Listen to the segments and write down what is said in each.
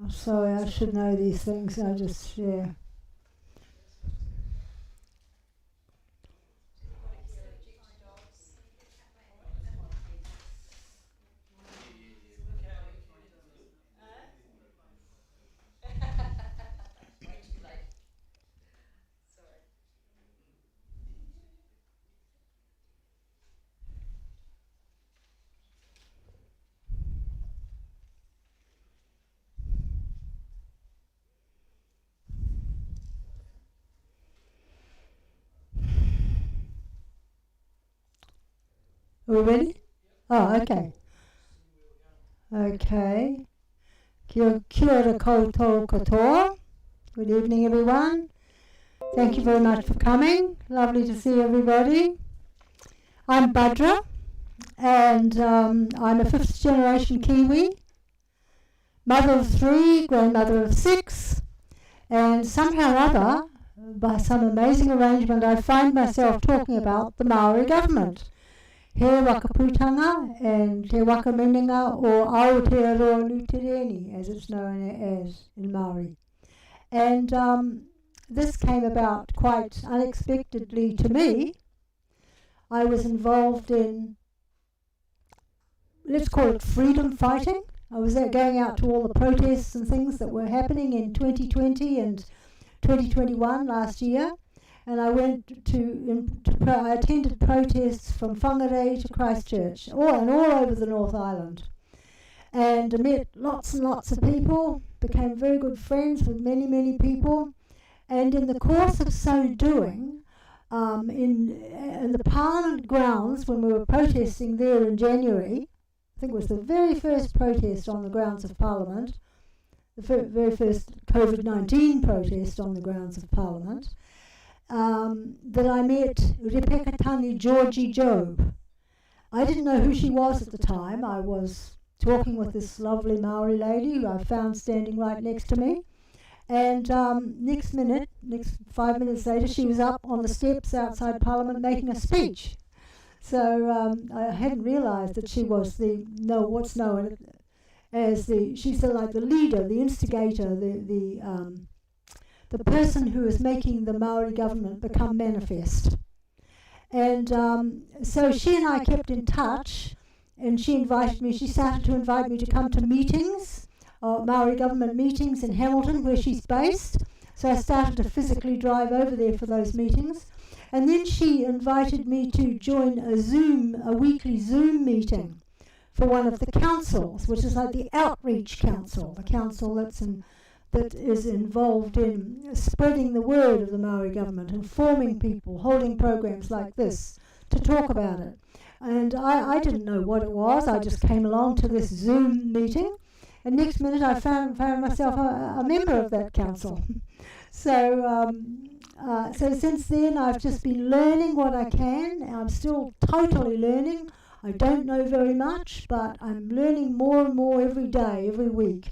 sorry, I should know these things. I just, yeah. Are we ready? Oh, okay. Okay. Kia ora koutou katoa. Good evening, everyone. Thank you very much for coming. Lovely to see everybody. I'm Badra, and I'm a fifth generation Kiwi, mother of 3, grandmother of 6, and somehow or other, by some amazing arrangement, I find myself talking about the Maori government. He Wakaputanga and He Wakamininga, or Aotearoa Nutireni, as it's known as in Maori. And this came about quite unexpectedly to me. I was involved in, let's call it freedom fighting. I was going out to all the protests and things that were happening in 2020 and 2021 last year. And I went I attended protests from Whangarei to Christchurch, and all over the North Island. And I met lots and lots of people, became very good friends with many, many people. And in the course of so doing, in the Parliament grounds, when we were protesting there in January, I think it was the very first protest on the grounds of Parliament, the very first COVID-19 protest on the grounds of Parliament, that I met Rebecca Tani Georgie Job. I didn't know who she was at the time. I was talking with this lovely Maori lady who I found standing right next to me. And next 5 minutes later, she was up on the steps outside Parliament making a speech. So I hadn't realised that she was what's known as she's like the leader, the instigator, the person who is making the Maori government become manifest. And so she and I kept in touch, and she started to invite me to come to meetings, Maori government meetings in Hamilton, where she's based. So I started to physically drive over there for those meetings. And then she invited me to join a weekly Zoom meeting for one of the councils, which is like the Outreach Council, the council that is involved in spreading the word of the Maori government, informing people, holding programs like this to talk about it. And I didn't know what it was. I just came along to this Zoom meeting, and next minute I found myself a member of that council. So since then I've just been learning what I can. I'm still totally learning. I don't know very much, but I'm learning more and more every day, every week.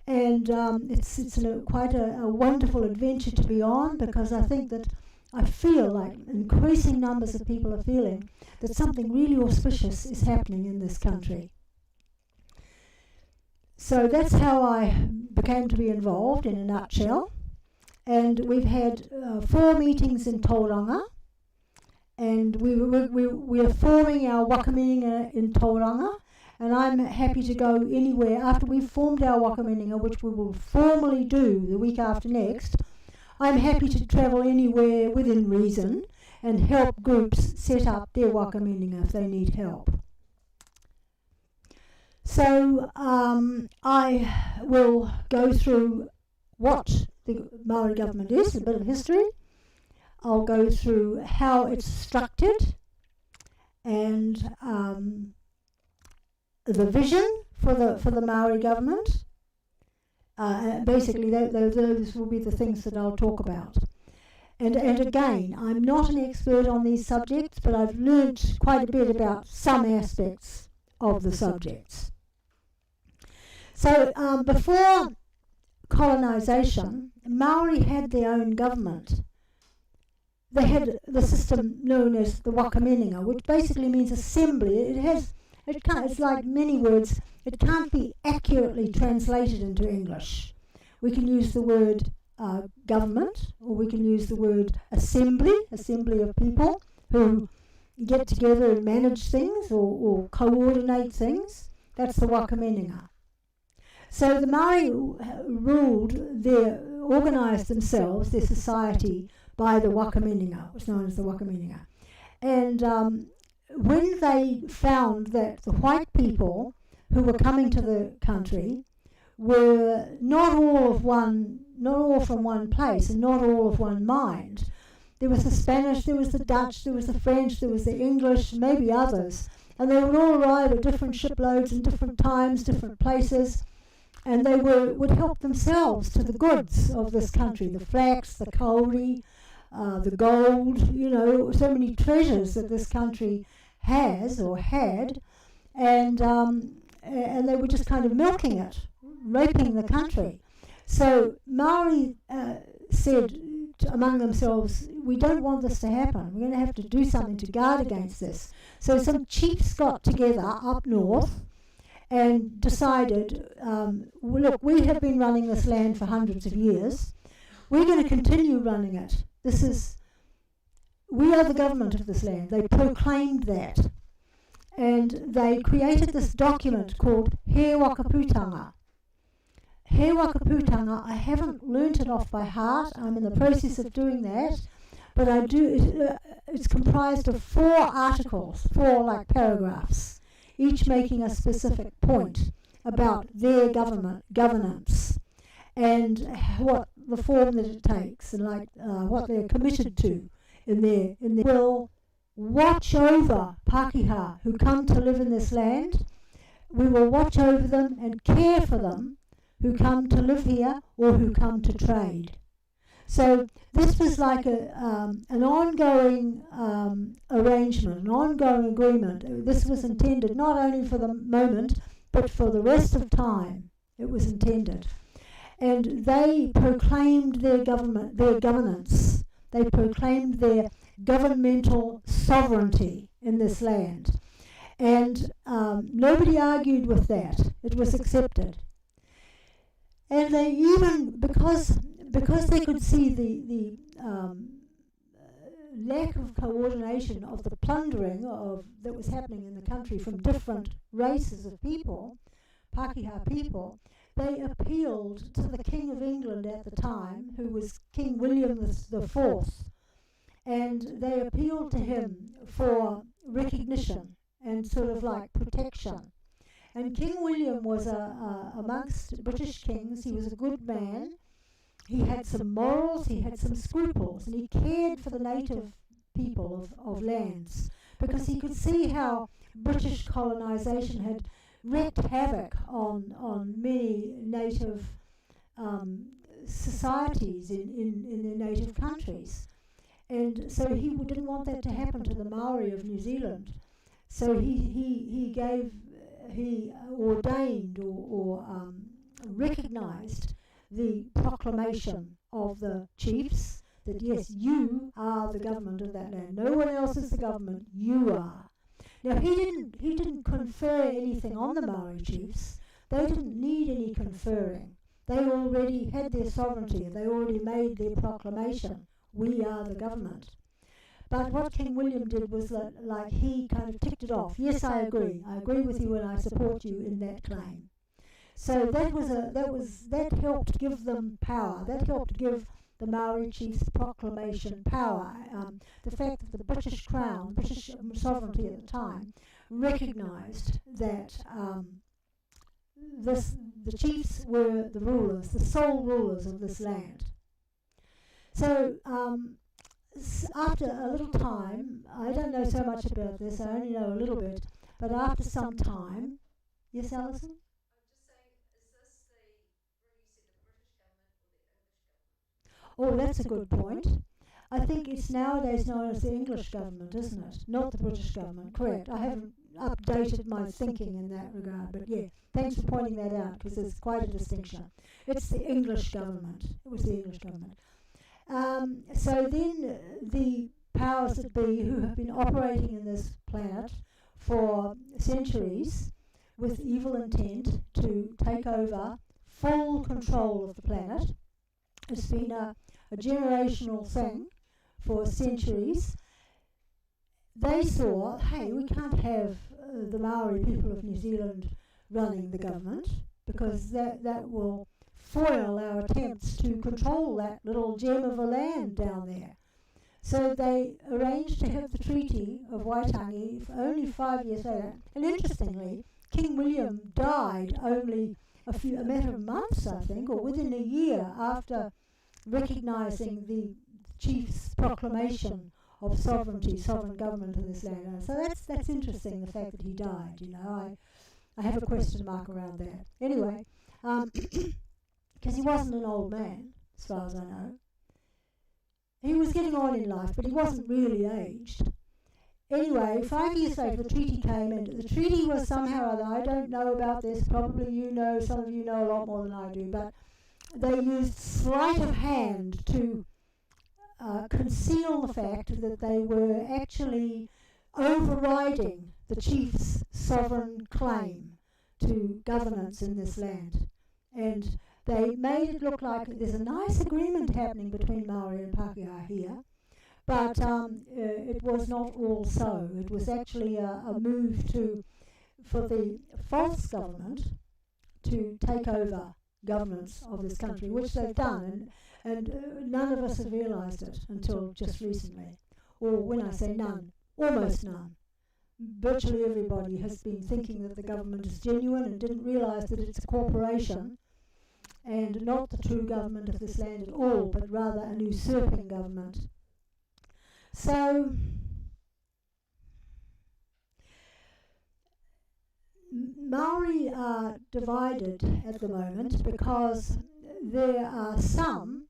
And it's quite a wonderful adventure to be on, because I feel like increasing numbers of people are feeling that something really auspicious is happening in this country. So that's how I became to be involved in a nutshell. And we've had 4 meetings in Tauranga, and we are forming our Wakamininga in Tauranga. And I'm happy to go anywhere after we've formed our Wakamininga, which we will formally do the week after next. I'm happy to travel anywhere within reason and help groups set up their Wakamininga if they need help. So I will go through what the Maori government is, a bit of history. I'll go through how it's structured and the vision for the Maori government. Basically, those will be the things that I'll talk about. And again, I'm not an expert on these subjects, but I've learnt quite a bit about some aspects of the subjects. So before colonisation, Maori had their own government. They had the system known as the Wakamininga, which basically means assembly. It's like many words. it can't be accurately translated into English. We can use the word government, or we can use the word assembly of people who get together and manage things or coordinate things. That's the Wakaminenga. So the Maori organised themselves, their society, by the Wakaminenga, what's known as the Wakaminenga. And when they found that the white people who were coming to the country were not all from one place and not all of one mind. There was the Spanish, there was the Dutch, there was the French, there was the English, maybe others. And they would all arrive at different shiploads in different times, different places, and they would help themselves to the goods of this country, the flax, the kauri, the gold, so many treasures that this country has or had, and they were just kind of milking it, raping the country. So Maori said among themselves, we don't want this to happen. We're going to have to do something to guard against this. So some chiefs got together up north and decided, look, we have been running this land for hundreds of years. We're going to continue running it. We are the government of this land. They proclaimed that. And they created this document called He Wakaputanga. He Wakaputanga, I haven't learnt it off by heart. I'm in the process of doing that. But I do. It's comprised of 4 articles, 4 paragraphs, each making a specific point about their governance, and what the form that it takes, and what they're committed to in their will watch over Pākehā who come to live in this land. We will watch over them and care for them who come to live here or who come to trade. So this was like an ongoing arrangement, an ongoing agreement. This was intended not only for the moment, but for the rest of time. It was intended. And they proclaimed their governance. They proclaimed their governmental sovereignty in this land. And nobody argued with that. It was accepted. And they even, because they could see the lack of coordination of the plundering that was happening in the country from different races of people, Pākehā people, they appealed to the King of England at the time, who was King William IV, and they appealed to him for recognition and sort of protection. And King William was amongst British kings. He was a good man. He had some morals, he had some scruples, and he cared for the native people of lands, because he could see how British colonisation had wreaked havoc on many native societies in their native countries. And so he didn't want that to happen to the Maori of New Zealand. So he ordained or recognised the proclamation of the chiefs that yes, you are the government of that land. No one else is the government, you are. Now he didn't confer anything on the Maori chiefs. They didn't need any conferring. They already had their sovereignty. They already made their proclamation. We are the government. But what King William did was he kind of ticked it off. Yes, I agree. I agree with you and I support you in that claim. So that helped give them power. That helped give the Maori chiefs proclamation power. The fact that the British Crown, British sovereignty at the time, recognised that the chiefs were the rulers, the sole rulers of this land. So after a little time, I don't know so much about this, I only know a little bit, but after some time, yes, Alison? Oh, that's a good point. I think it's nowadays known as the English government, isn't it? Not the British government, correct. I haven't updated my thinking in that regard, but yeah, thanks for pointing that out, because there's quite a distinction. It's the English government. It was the English government. So then the powers that be, who have been operating in this planet for centuries, with evil intent to take over full control of the planet. It's been a generational thing for centuries. They saw, hey, we can't have the Maori people of New Zealand running the government, because that will foil our attempts to control that little gem of a land down there. So they arranged to have the Treaty of Waitangi only 5 years later. And interestingly, King William died only a matter of months, I think, or within a year after recognising the chief's proclamation of sovereignty, sovereign government in this land. So that's interesting, the fact that he died. You know, I have a question mark around that. Anyway, because he wasn't an old man, as far as I know. He was getting on in life, but he wasn't really aged. Anyway, 5 years later, the treaty came, and the treaty was somehow or other, I don't know about this, probably you know, some of you know a lot more than I do, but they used sleight of hand to conceal the fact that they were actually overriding the chief's sovereign claim to governance in this land. And they made it look like there's a nice agreement happening between Maori and Pākehā here, but it was not all so. It was actually a move for the false government to take over governance of this country, which they've done, and none of us have realised it until just recently. Or when I say none, almost none. Virtually everybody has been thinking that the government is genuine and didn't realise that it's a corporation and not the true government of this land at all, but rather an usurping government. So, Maori are divided at the moment because there are some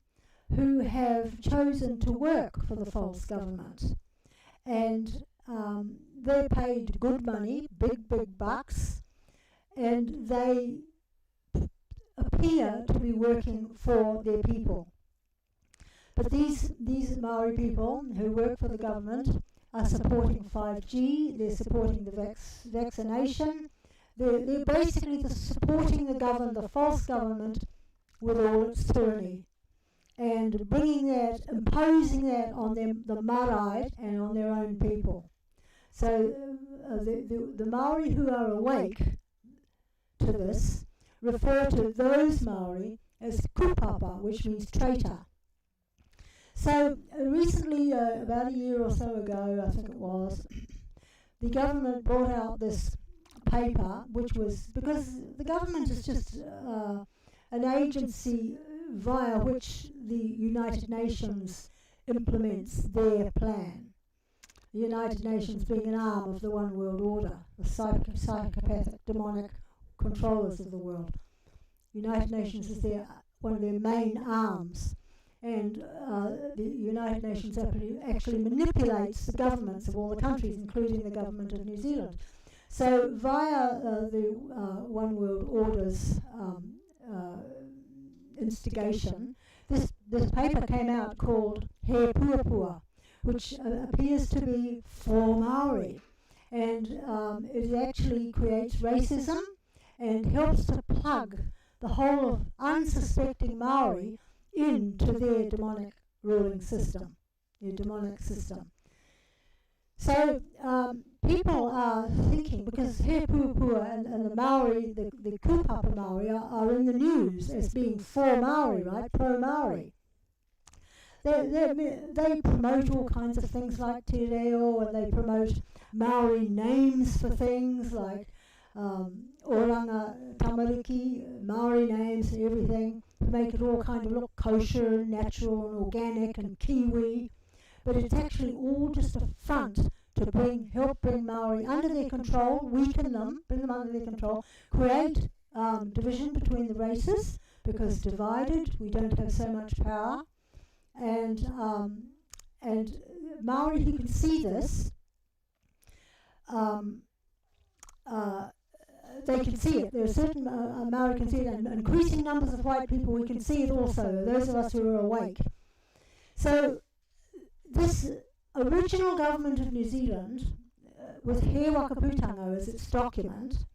who have chosen to work for the false government, and they're paid good money, big bucks, and they appear to be working for their people. But these Maori people who work for the government are supporting 5G, they're supporting the vaccination, they're basically supporting the false government with all its tyranny, and imposing that on them, the marae, and on their own people. So the Maori who are awake to this refer to those Maori as kupapa, which means traitor. So recently, about a year or so ago, I think it was, the government brought out this paper, which was, because the government is just an agency via which the United Nations implements their plan. The United Nations being an arm of the One World Order, the psychopathic, demonic controllers of the world. United Nations is one of their main arms, and the United Nations actually manipulates the governments of all the countries, including the government of New Zealand. So via the One World Order's instigation, this paper came out called He Puapua, which appears to be for Maori, and it actually creates racism and helps to plug the whole of unsuspecting Maori into their demonic ruling system, their demonic system. So people are thinking, because He Puapua and the Maori, the kupapa Maori, are in the news as being for Maori, right, pro-Maori. They promote all kinds of things like te reo, and they promote Maori names for things like oranga tamariki, Maori names and everything, to make it all kind of look kosher, natural and organic and Kiwi. But it's actually all just a front to help bring Maori under their control, weaken them, bring them under their control, create division between the races, because divided we don't have so much power. And Maori who can see this, they can see it. There are certain Maori can see it, and increasing numbers of white people, we can see it also, those of us who are awake. So this original government of New Zealand, with He Wakaputango as its document,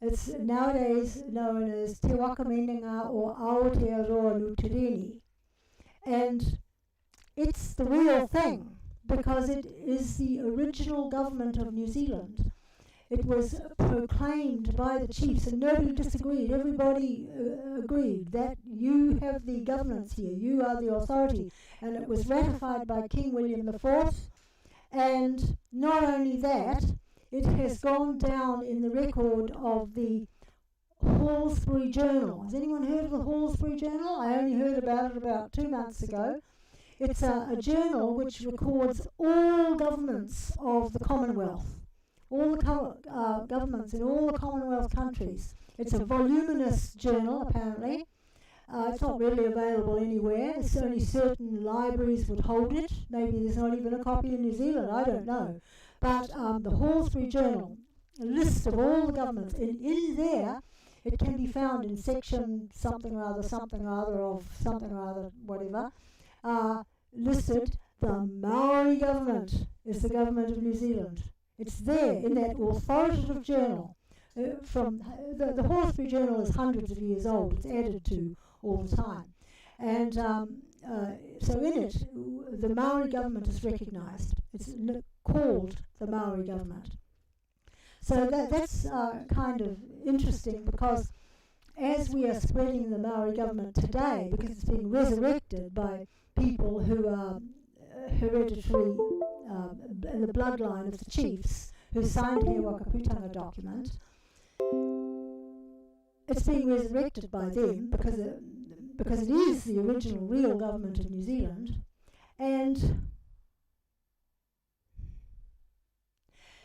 It's nowadays known as Te Waka Meninga or Aotearoa Nutireni. And it's the real thing, because it is the original government of New Zealand. It was proclaimed by the chiefs, and nobody disagreed. Everybody agreed that you have the governance here, you are the authority. And it was ratified by King William IV. And not only that, it has gone down in the record of the Hallsbury Journal. Has anyone heard of the Hallsbury Journal? I only heard about it about 2 months ago. It's a journal which records all governments of the Commonwealth, all the governments in all the Commonwealth countries. It's a voluminous journal, apparently. It's not really available anywhere. It's only certain libraries would hold it. Maybe there's not even a copy in New Zealand, I don't know. But the Hallsbury Journal, a list of all the governments, and in there it can be found in section something or other of something or other, whatever, listed, the Maori government is the government of New Zealand. It's there in that authoritative journal. From the Hallsbury Journal is hundreds of years old. It's added to all the time. And so in it, the Maori government is recognised. It's called the Maori government. So that's kind of interesting, because as we are spreading the Maori government today, because it's being resurrected by people who are hereditary in the bloodline of the chiefs who signed the Wakaputanga document, it's being resurrected by them because it is the original real government of New Zealand. And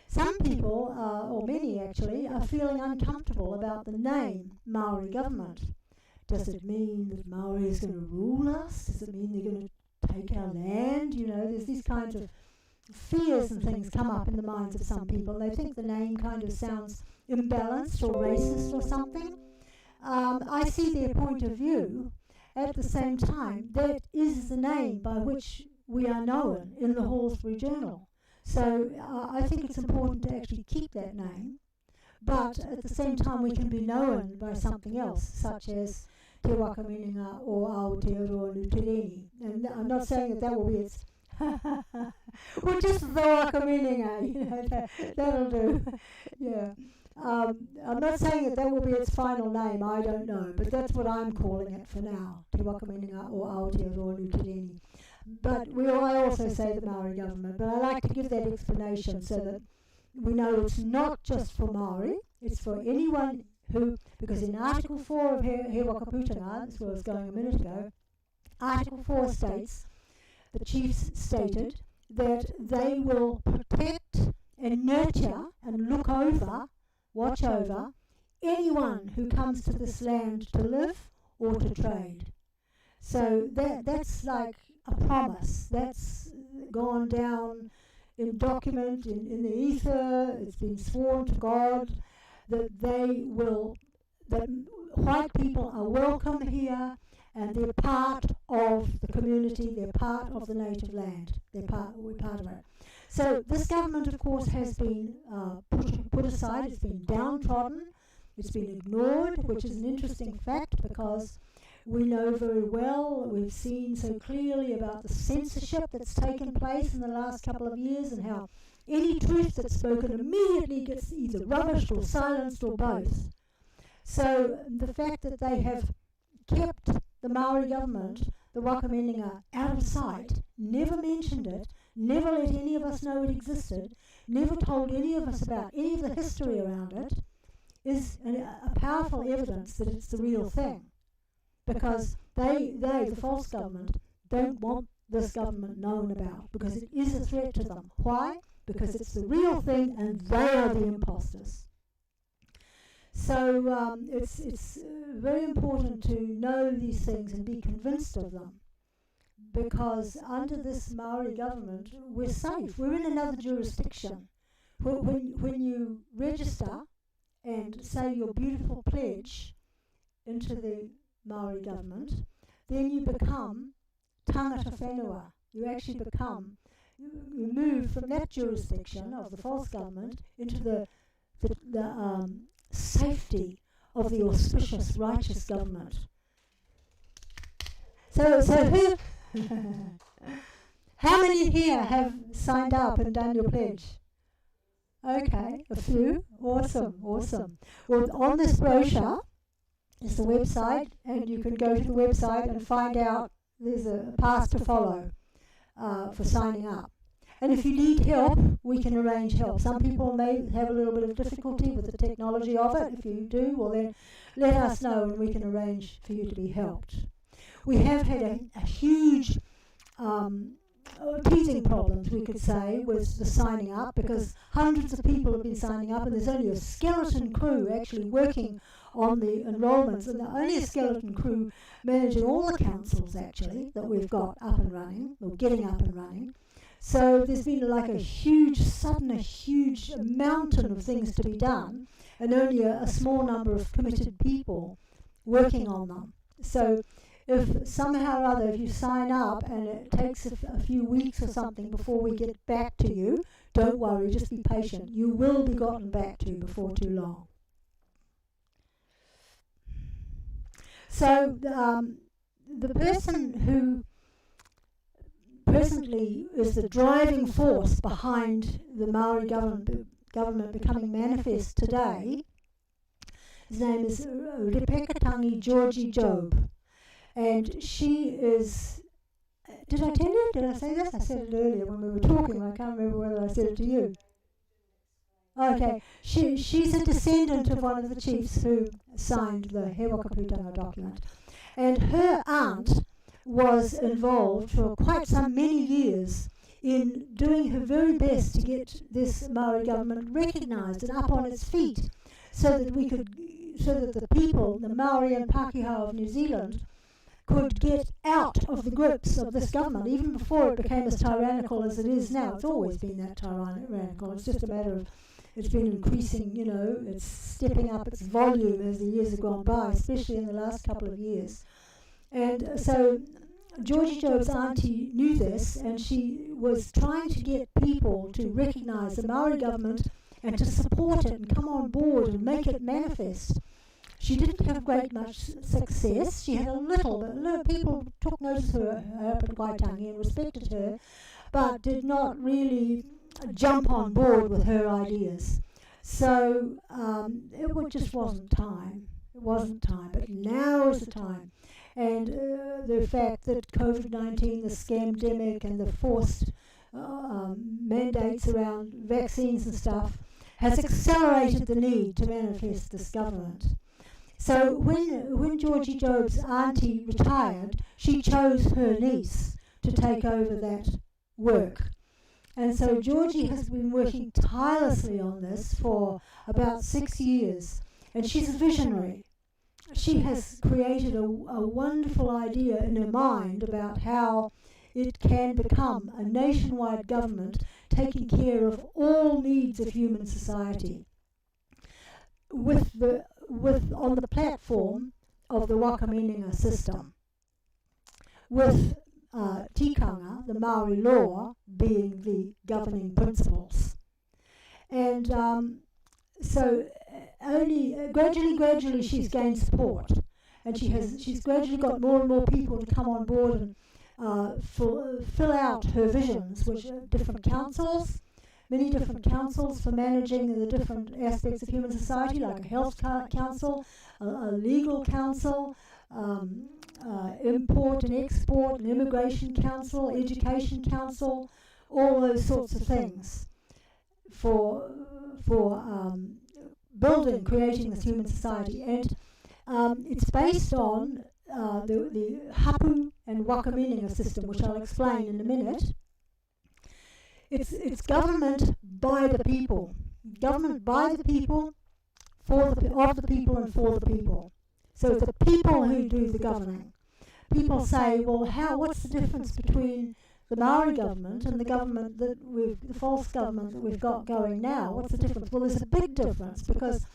some people, or many actually, are feeling uncomfortable about the name Maori government. Does it mean that Maori is going to rule us? Does it mean they're going to take our land? You know, there's these kinds of fears and things come up in the minds of some people. They think the name kind of sounds imbalanced or racist or something. I see their point of view. At the same time, that is the name by which we are known in the Hallsbury Journal. So I think it's important to actually keep that name, but at the same time we can be known by something else, such as Te Waka Meninga or Aotearoa Nutireni. And I'm not saying that will be its well, just the Waka Meninga, you know, that'll do. Yeah. I'm not saying that will be its final name, I don't know, but that's what I'm calling it for now, Te Waka Meninga or Aotearoa Nutireni. But I also say the Maori government, but I like to give that explanation so that we know it's not just for Maori, it's for anyone who, because in Article 4 of He Wakaputanga, that's where I was going a minute ago, Article 4 states, the chiefs stated, that they will protect and nurture and look over, watch over, anyone who comes to this land to live or to trade. So that's like a promise. That's gone down in document, in the ether. It's been sworn to God that that white people are welcome here and they're part of the community, they're part of the native land, we're part of it. So this government, of course, has been put aside, it's been downtrodden, it's been ignored, which is an interesting fact because we know very well, we've seen so clearly about the censorship that's taken place in the last couple of years and how any truth that's spoken immediately gets either rubbished or silenced or both. So the fact that they have kept the Maori government, the Waka Meninga, out of sight, never mentioned it, never let any of us know it existed, never told any of us about any of the history around it, is a powerful evidence that it's the real thing. Because they, the false government, don't want this government known about, because it is a threat to them. Why? Because it's the real thing and they are the imposters. So it's very important to know these things and be convinced of them, because under this Maori government we're safe. We're in another jurisdiction. When you register and say your beautiful pledge into the Maori government, then you become tangata whenua. You actually become, you move from that jurisdiction of the false government into the safe safety of the auspicious, righteous government. So who, how many here have signed up and done your pledge? Okay, a few. Awesome. Well, on this brochure is the website, and you can go to the website and find out there's a path to follow for signing up. And if you need help, we can arrange help. Some people may have a little bit of difficulty with the technology of it. If you do, well then let us know and we can arrange for you to be helped. We have had a huge teething problems, we could say, with the signing up, because hundreds of people have been signing up and there's only a skeleton crew actually working on the enrolments, and only a skeleton crew managing all the councils actually that we've got up and running, or getting up and running. So there's been like a huge mountain of things to be done, and only a small number of committed people working on them. So if somehow or other, if you sign up and it takes a few weeks or something before we get back to you, don't worry, just be patient. You will be gotten back to before too long. So the person who presently is the driving force behind the Maori government becoming manifest today, his name is Repekatangi Georgie Job. And she is, did I tell you? Did I say this? I said it earlier when we were talking. I can't remember whether I said it to you. Okay, she's a descendant of one of the chiefs who signed the He Wakaputanga document. And her aunt was involved for quite many years in doing her very best to get this Maori government recognised and up on its feet, so that the people, the Maori and Pākehā of New Zealand, could get out of the grips of this government, even before it became as tyrannical as it is now. It's always been that tyrannical. It's just a matter of, it's been increasing, it's stepping up its volume as the years have gone by, especially in the last couple of years. And so Georgie Job's auntie knew this, and she was trying to get people to recognise the Maori government and to support it and come on board and make it manifest. She didn't have much success. She had a little, but people took notice of her Waitangi and respected her, but did not really jump on board with her ideas. So it just wasn't time. It wasn't time, but now is the time. And the fact that COVID-19, the scamdemic, and the forced mandates around vaccines and stuff has accelerated the need to manifest this government. So when Georgie Job's auntie retired, she chose her niece to take over that work. And so Georgie has been working tirelessly on this for about 6 years, and she's a visionary. She has created a wonderful idea in her mind about how it can become a nationwide government taking care of all needs of human society, on the platform of the Wakaminenga system, with tikanga, the Maori law, being the governing principles. And so only gradually she's gained support, and she's gradually got more and more people to come on board and fill out her visions, which are different councils, many different councils for managing the different aspects of human society, like a health council, a legal council, import and export and immigration council, education council, all those sorts of things for creating this human society. And it's based on the hapu and wakaminenga system, which I'll explain in a minute. It's government by the people. Government by the people, of the people and for the people. So it's the people who do the governing. People say, well, what's the difference between the Maori government and the government the false government that we've got going now? What's the difference? Well, there's a big difference, because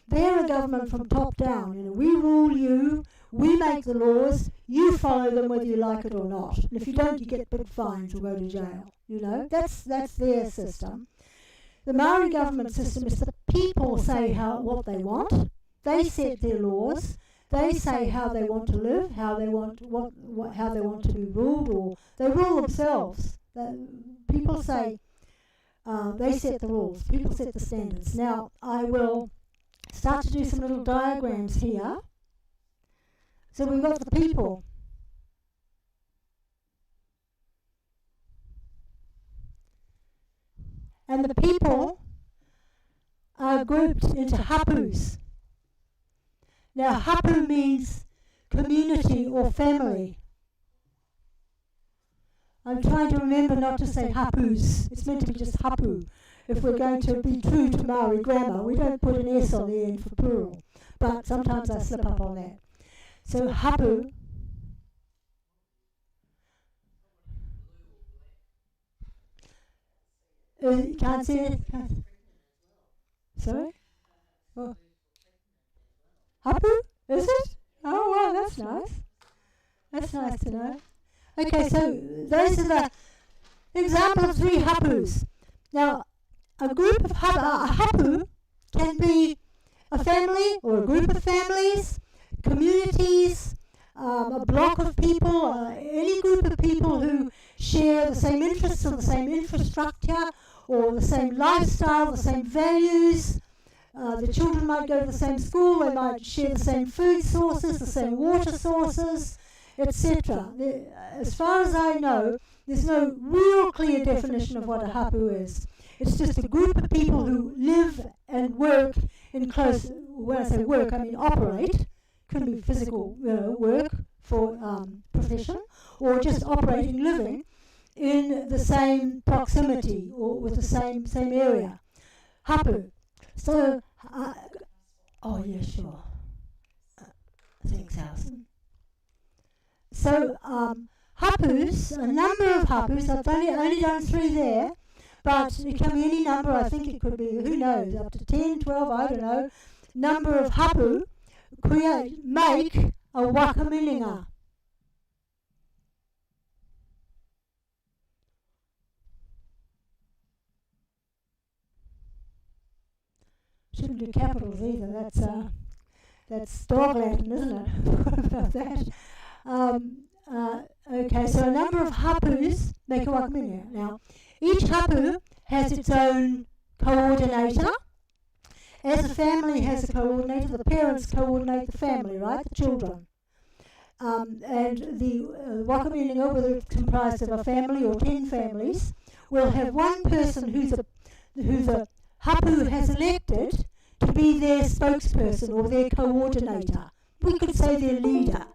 they're a government from top down. We rule you, we make the laws, you follow them whether you like it or not. And if you don't, you get big fines or go to jail. That's their system. The Maori government system is the people say what they want, They set their laws. They say how they want to live, how they want how they want to be ruled, or they rule themselves. People say they set the rules. People set the standards. Now I will start to do some little diagrams here. So we've got the people. And the people are grouped into hapus. Now hapu means community or family. I'm trying to remember not to say hapus. It's meant to be just hapu. If we're going to be true to Maori grammar, we don't put an S on the end for plural. But sometimes I slip up on that. So hapu you can't see it? Sorry? Oh. Hapu? Is it? Oh, wow, that's nice. That's nice to know. Okay, so those are the example of 3 hapus. Now, a group of a hapu can be a family or a group of families, communities, a block of people, any group of people who share the same interests or the same infrastructure or the same lifestyle, the same values. The children might go to the same school, they might share the same food sources, the same water sources, etc. As far as I know, there's no real clear definition of what a hapu is. It's just a group of people who live and work in close, when I say work, I mean operate, could be physical work for profession, or just operating, living in the same proximity or with the same area. Hapu. So, oh yeah, sure. Thanks, Alison. So, hapus, a number of hapus, I've only done 3 there, but it can be any number, I think it could be, who knows, up to 10, 12, I don't know, number of hapu make a wakaminenga. Shouldn't do capitals either, that's dog Latin, isn't it? What about that? Okay, so a number of hapus make a wakaminenga. Now, each hapu has its own coordinator. As a family has a coordinator, the parents coordinate the family, right? The children. And the wakaminenga, whether it's comprised of a family or 10 families, will have one person who's a hapu has elected to be their spokesperson or their coordinator. We could say their leader.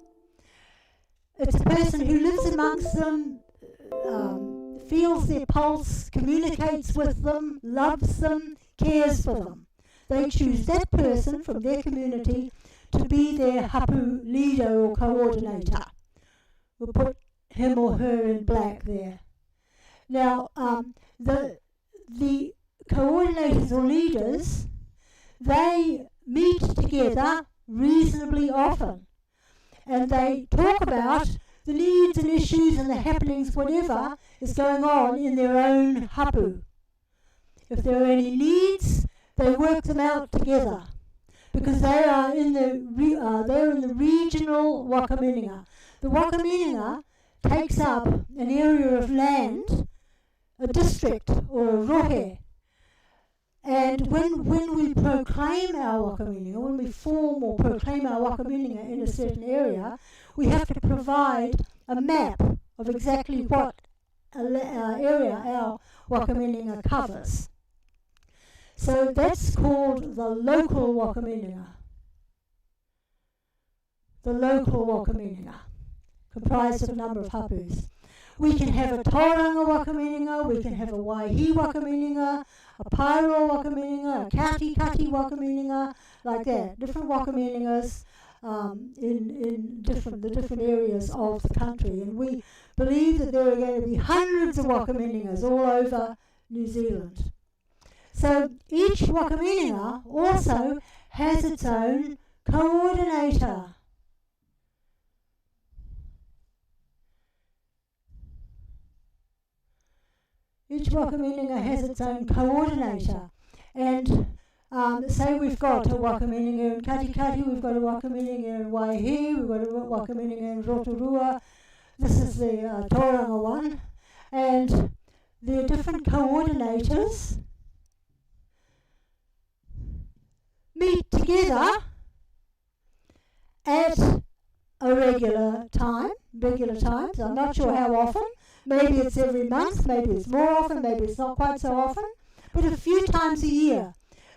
It's a person who lives amongst them, feels their pulse, communicates with them, loves them, cares for them. They choose that person from their community to be their hapu leader or coordinator. We'll put him or her in black there. Now, the coordinators or leaders, they meet together reasonably often, and they talk about the needs and issues and the happenings, whatever is going on in their own hapu. If there are any needs, they work them out together, because they are in the regional wakaminenga. The wakaminenga takes up an area of land, a district or a rohe. And when we proclaim our wakaminenga, when we form or proclaim our wakaminenga in a certain area, we have to provide a map of exactly what area our wakaminenga covers. So that's called the local wakaminenga. The local wakaminenga, comprised of a number of hapus. We can have a tauranga wakaminenga, we can have a waihi wakaminenga, a pairo wakaminenga, a kati wakaminenga, like that. Different wakaminengas in the different areas of the country. And we believe that there are going to be hundreds of wakaminengas all over New Zealand. So each wakaminenga also has its own coordinator. Each wakaminenga has its own coordinator, and say we've got a wakaminenga in Katikati, we've got a wakaminenga in Waihi, we've got a wakaminenga in Rotorua. This is the Tauranga one. And there are different coordinators meet together at a regular times. I'm not sure how often. Maybe it's every month, maybe it's more often, maybe it's not quite so often. But a few times a year,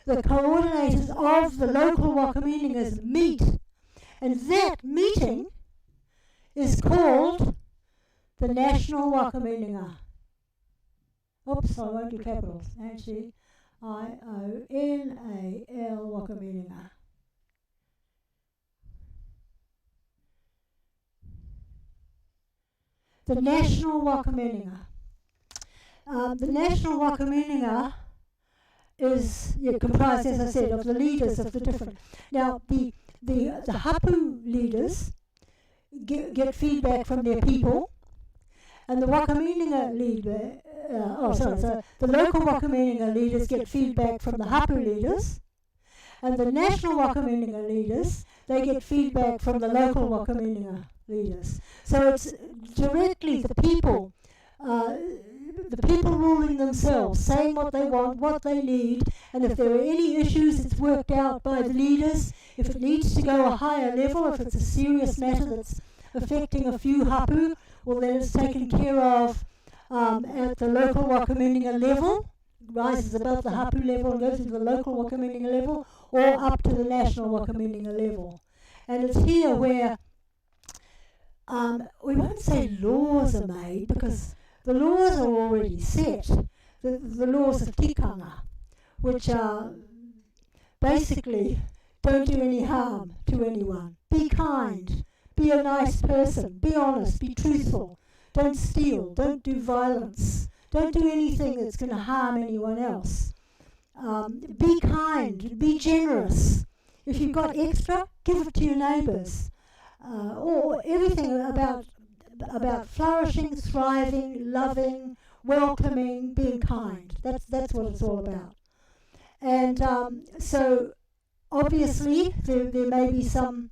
the coordinators of the local wakaminengas meet. And that meeting is called the National Wakaminenga. Oops, I won't do capitals. N-C-I-O-N-A-L Wakaminenga. The National Wakaminenga. The National Wakaminenga is comprised, as I said, of the leaders of the different. Now, the hapu leaders get feedback from their people, and the wakaminenga leader, the local wakaminenga leaders get feedback from the hapu leaders, and the national wakaminenga leaders, they get feedback from the local wakaminenga leaders. So it's directly the people ruling themselves, saying what they want, what they need, and if there are any issues, it's worked out by the leaders. If it needs to go a higher level, if it's a serious matter that's affecting a few hapu, well then it's taken care of at the local wakaminenga level, rises above the hapu level and goes into the local wakaminenga level, or up to the national wakaminenga level. And it's here where we won't say laws are made, because the laws are already set. The laws of tikanga, which are basically don't do any harm to anyone, be kind, be a nice person, be honest, be truthful, don't steal, don't do violence, don't do anything that's going to harm anyone else. Be kind, be generous. If you've got extra, give it to your neighbours. Or everything about flourishing, thriving, loving, welcoming, being kind. That's what it's all about. And so obviously there may be some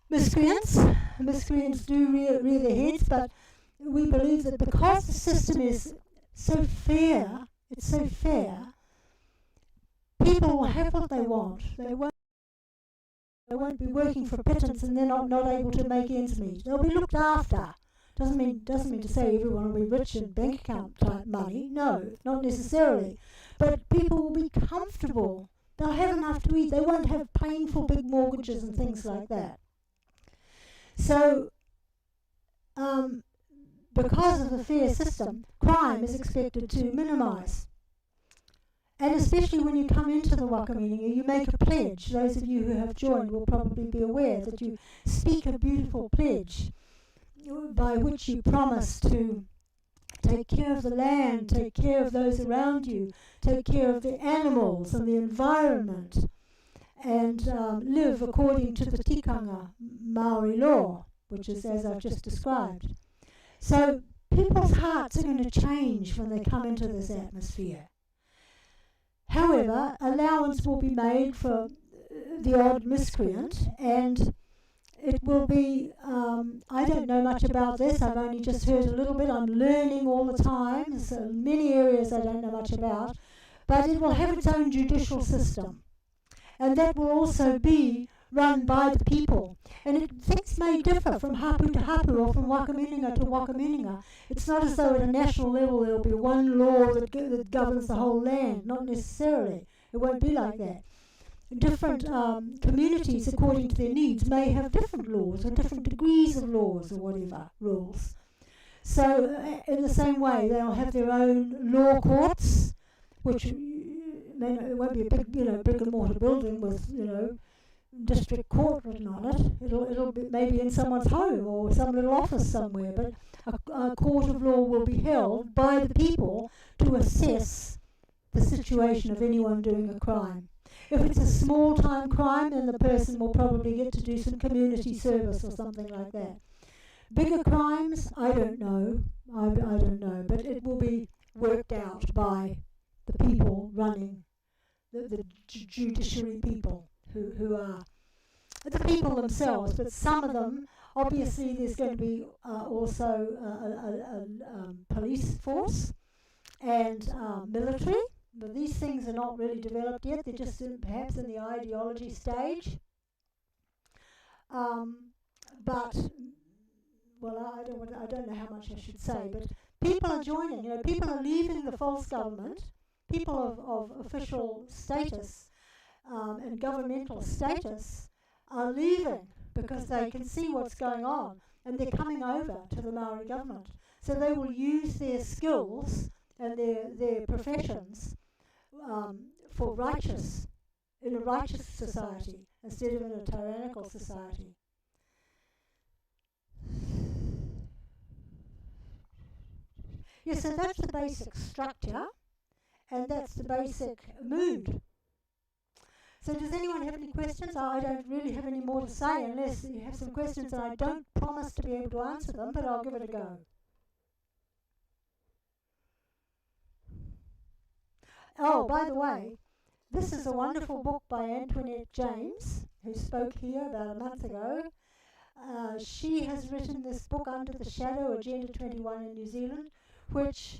miscreants. Miscreants do rear their heads, but we believe that because the system is so fair, it's so fair, people will have what they want. They won't be working for pittance and they're not able to make ends meet. They'll be looked after. Doesn't mean to say everyone will be rich in bank account type money. No, not necessarily. But people will be comfortable. They'll have enough to eat. They won't have painful big mortgages and things like that. So, because of the fair system, crime is expected to minimise. And especially when you come into the wakaminenga, you make a pledge. Those of you who have joined will probably be aware that you speak a beautiful pledge by which you promise to take care of the land, take care of those around you, take care of the animals and the environment, and live according to the tikanga Maori law, which is as I've just described. So people's hearts are going to change when they come into this atmosphere. However, allowance will be made for the odd miscreant, and it will be, I don't know much about this, I've only just heard a little bit, I'm learning all the time, so many areas I don't know much about, but it will have its own judicial system, and that will also be run by the people. And things may differ from hapu to hapu or from wakaminenga to wakaminenga. It's not as though at a national level there will be one law that governs the whole land, not necessarily. It won't be like that. Different communities, according to their needs, may have different laws or different degrees of laws or whatever rules. So in the same way, they'll have their own law courts, which it won't be a big, brick and mortar building with, district court written on it. It'll be maybe in someone's home or some little office somewhere, but a court of law will be held by the people to assess the situation of anyone doing a crime. If it's a small-time crime, then the person will probably get to do some community service or something like that. Bigger crimes, I don't know. I don't know, but it will be worked out by the people running the judiciary people who are the people themselves, but some of them, obviously there's going to be also a police force and military, but these things are not really developed yet. They're just perhaps in the ideology stage. But, well, I don't know how much I should say, but people are joining. People are leaving the false government. People of official status and governmental status are leaving because they can see what's going on, and they're coming over to the Maori government. So they will use their skills and their professions for in a righteous society instead of in a tyrannical society. Yes, so that's the basic structure, and that's the basic mood. So does anyone have any questions? I don't really have any more to say unless you have some questions, and I don't promise to be able to answer them, but I'll give it a go. Oh, by the way, this is a wonderful book by Antoinette James, who spoke here about a month ago. She has written this book, Under the Shadow, Agenda 21 in New Zealand, which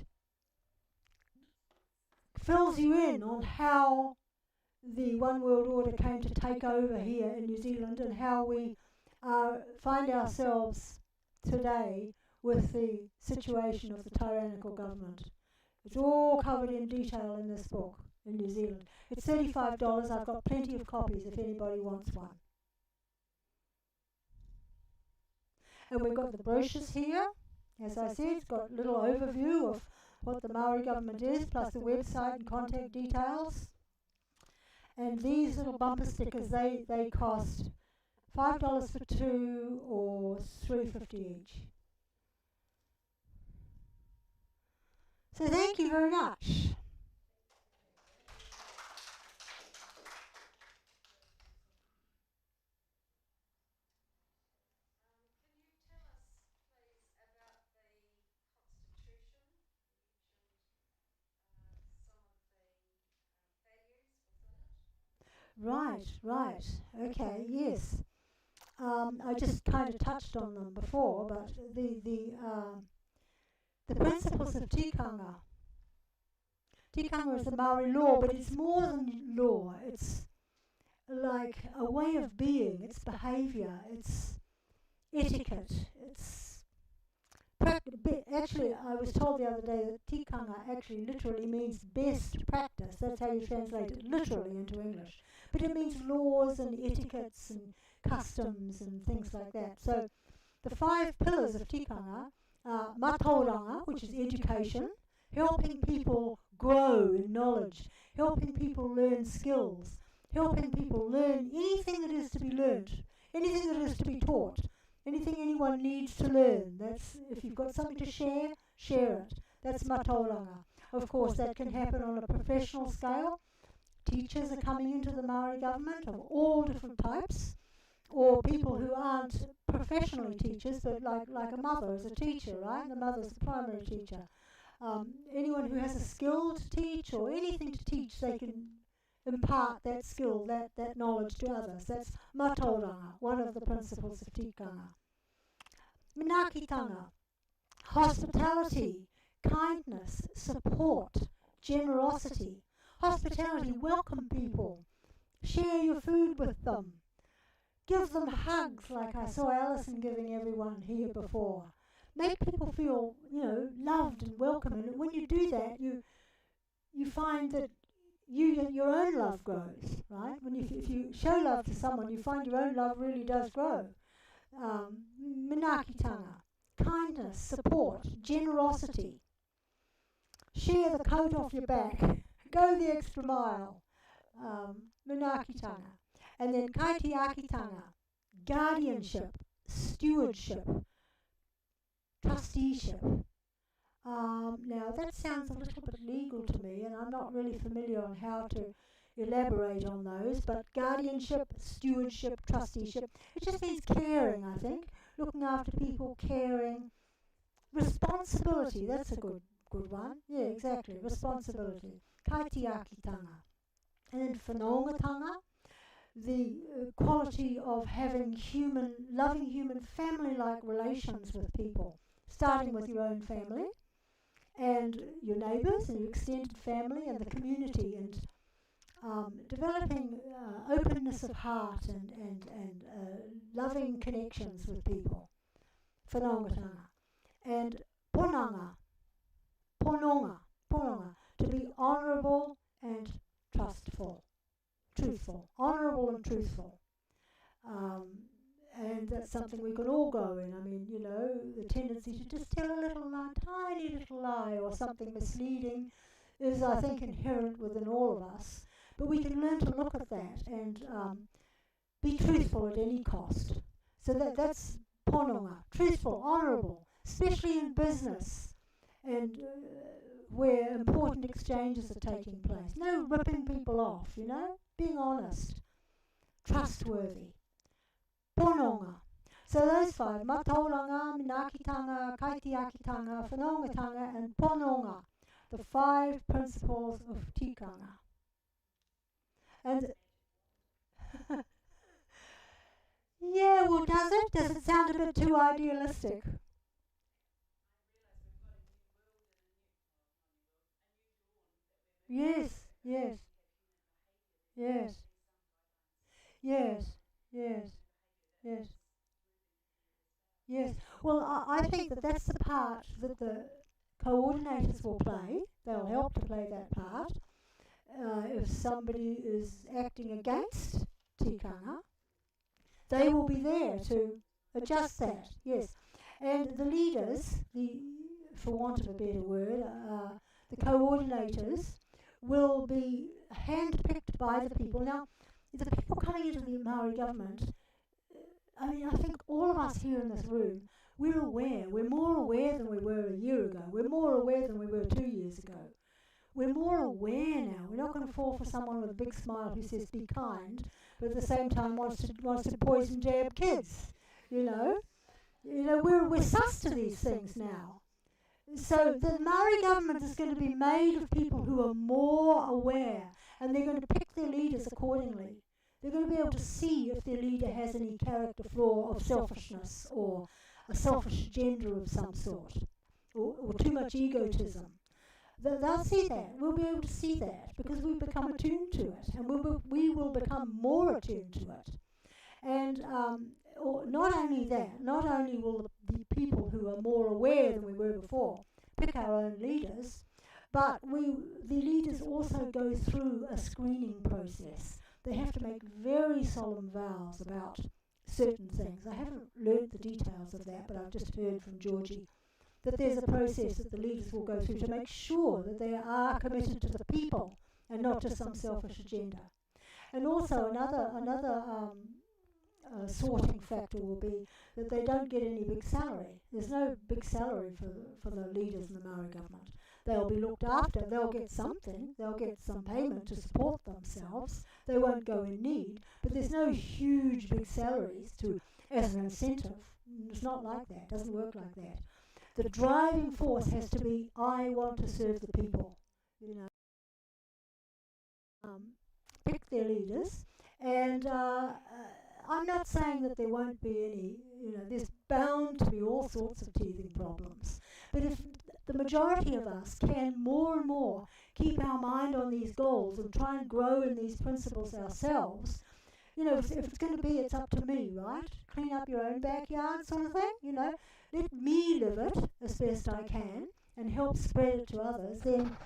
fills you in on how the One World Order came to take over here in New Zealand and how we find ourselves today with the situation of the tyrannical government. It's all covered in detail in this book in New Zealand. It's $35. I've got plenty of copies if anybody wants one. And we've got the brochures here. As I said, it's got a little overview of what the Maori government is, plus the website and contact details. And these little bumper stickers, they cost $5 for 2 or $3.50 each. So thank you very much. Right. Okay, yes. I just kind of touched on them before, but the principles of tikanga. Tikanga is the Maori law, but it's more than law. It's like a way of being. It's behaviour. It's etiquette. It's actually, I was told the other day that tikanga actually literally means best practice. That's how you translate it literally into English. But it means laws and etiquettes and customs and things like that. So the 5 pillars of tikanga are matauranga, which is education, helping people grow in knowledge, helping people learn skills, helping people learn anything that is to be learned, anything that is to be taught, anything anyone needs to learn. That's, if you've got something to share, share it. That's matauranga. Of course, that can happen on a professional scale. Teachers are coming into the Maori government of all different types, or people who aren't professionally teachers, but like a mother is a teacher, right? The mother's the primary teacher. Anyone who has a skill to teach or anything to teach, they can impart that skill, that knowledge to others. That's matauranga, one of the principles of tikanga. Minakitanga, hospitality, kindness, support, generosity. Hospitality, welcome people, share your food with them, give them hugs like I saw Alison giving everyone here before. Make people feel, loved and welcome, and when you do that, you find that your own love grows, right? If you show love to someone, you find your own love really does grow. Minakitanga, kindness, support, generosity. Share the coat off your back. Go the extra mile. Minakitanga. And then kaitiakitanga, guardianship, stewardship, trusteeship. Now that sounds a little bit legal to me, and I'm not really familiar on how to elaborate on those, but guardianship, stewardship, trusteeship, it just means caring, I think. Looking after people, caring. Responsibility, that's a good one. Yeah, exactly, responsibility. Kaitiakitanga. And then whanaungatanga, the quality of having loving human family-like relations with people, starting with your own family and your neighbours and your extended family and the community, and developing openness of heart and loving connections with people. Whanaungatanga. And pononga, to be honourable and truthful, honourable and truthful. And that's something we can all go in. I mean, the tendency to just tell a little lie, tiny little lie or something misleading is, I think, inherent within all of us. But we can learn to look at that and be truthful at any cost. So that's pononga, truthful, honourable, especially in business and where important exchanges are taking place. No ripping people off, being honest, trustworthy. Pononga. So those five, matauranga, minakitanga, kaitiakitanga, whanaungatanga, and pononga, the 5 principles of tikanga. And yeah, well, does it? Does it sound a bit too idealistic? Yes, yes, yes, yes, yes, yes, yes. Well, I think that that's the part that the coordinators will play. They'll help to play that part. If somebody is acting against tikanga, they will be there to adjust that, yes. And the leaders, for want of a better word, the coordinators will be handpicked by the people. Now, the people coming into the Maori government, I think all of us here in this room, we're aware. We're more aware than we were a year ago. We're more aware than we were 2 years ago. We're more aware now. We're not going to fall for someone with a big smile who says be kind, but at the same time wants to poison jab kids. We're sus to these things now. So the Maori government is going to be made of people who are more aware, and they're going to pick their leaders accordingly. They're going to be able to see if their leader has any character flaw of selfishness or a selfish agenda of some sort, or too much egotism. They'll see that. We'll be able to see that because we've become attuned to it, and we will become more attuned to it. And not only that, not only will the people who are more aware than we were before pick our own leaders, but the leaders also go through a screening process. They have to make very solemn vows about certain things. I haven't learned the details of that, but I've just heard from Georgie that there's a process that the leaders will go through to make sure that they are committed to the people and not just some selfish agenda. And also another sorting factor will be that they don't get any big salary. There's no big salary for the leaders in the Maori government. They'll be looked after. They'll get something. They'll get some payment to support themselves. They won't go in need. But there's no huge big salaries as an incentive. It's not like that. It doesn't work like that. The driving force has to be, I want to serve the people. Pick their leaders, and I'm not saying that there won't be any, there's bound to be all sorts of teething problems. But if the majority of us can more and more keep our mind on these goals and try and grow in these principles ourselves, if it's going to be, it's up to me, right? Clean up your own backyard sort of thing, Let me live it as best I can and help spread it to others, then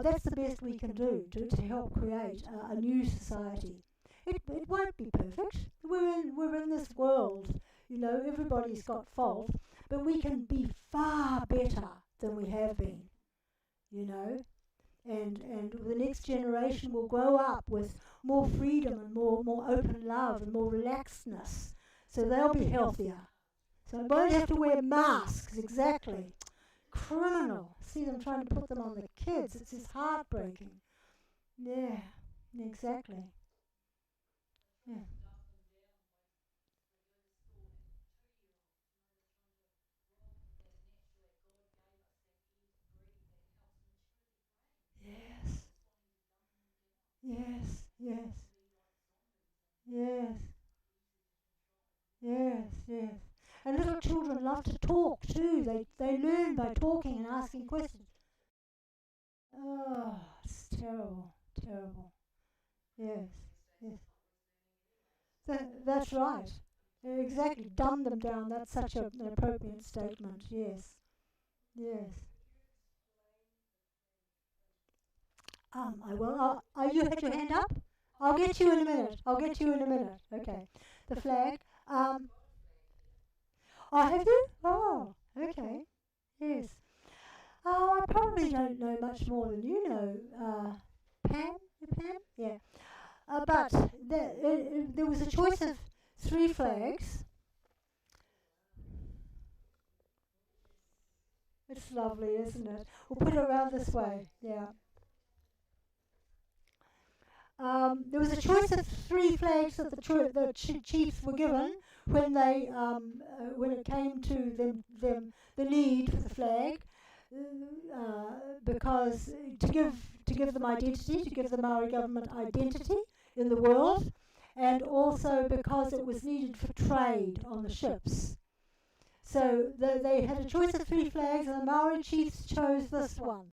that's the best we can do to help create a new society. It won't be perfect. We're in this world, everybody's got fault, but we can be far better than we have been, and the next generation will grow up with more freedom and more open love and more relaxedness, so they'll be healthier. So I won't have to wear masks, exactly. Criminal. See them trying to put them on the kids. It's just heartbreaking. Yeah, exactly. Yeah. Yes. Yes. Yes. Yes. Yes. Yes. And little children love to talk too. They learn by talking and asking questions. Oh, it's terrible. Terrible. Yes. Yes. That's right. Exactly. Dumb them down. That's such an appropriate statement. Yes. Yes. I will. You had your hand up? I'll get you in a minute. I'll get you in a minute. Okay. The flag. Oh, have you? Oh, okay. Yes. Oh, I probably don't know much more than you know. Pam? You Pam? Yeah. But there was a choice of 3 flags. It's lovely, isn't it? We'll put it around this way. Yeah. There was a choice of 3 flags that the chiefs were given when they when it came to the need for the flag, because to give them identity, to give the Maori government identity in the world, and also because it was needed for trade on the ships. So they had a choice of 3 flags, and the Maori chiefs chose this one.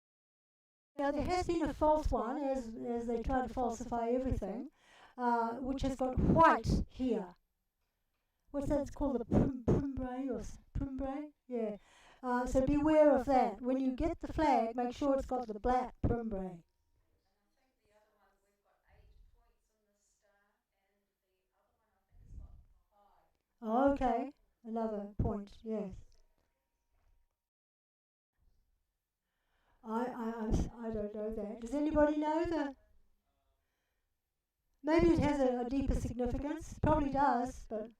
Now there has been a false one, as they try to falsify everything, which has got white here. What's that? It's called the primbre or primbre? Yeah. So beware of that. When you get the flag, make sure it's got the black primbre. Oh, okay. Another point. Yes. I don't know that. Does anybody know the? Maybe it has a deeper significance. Probably does, but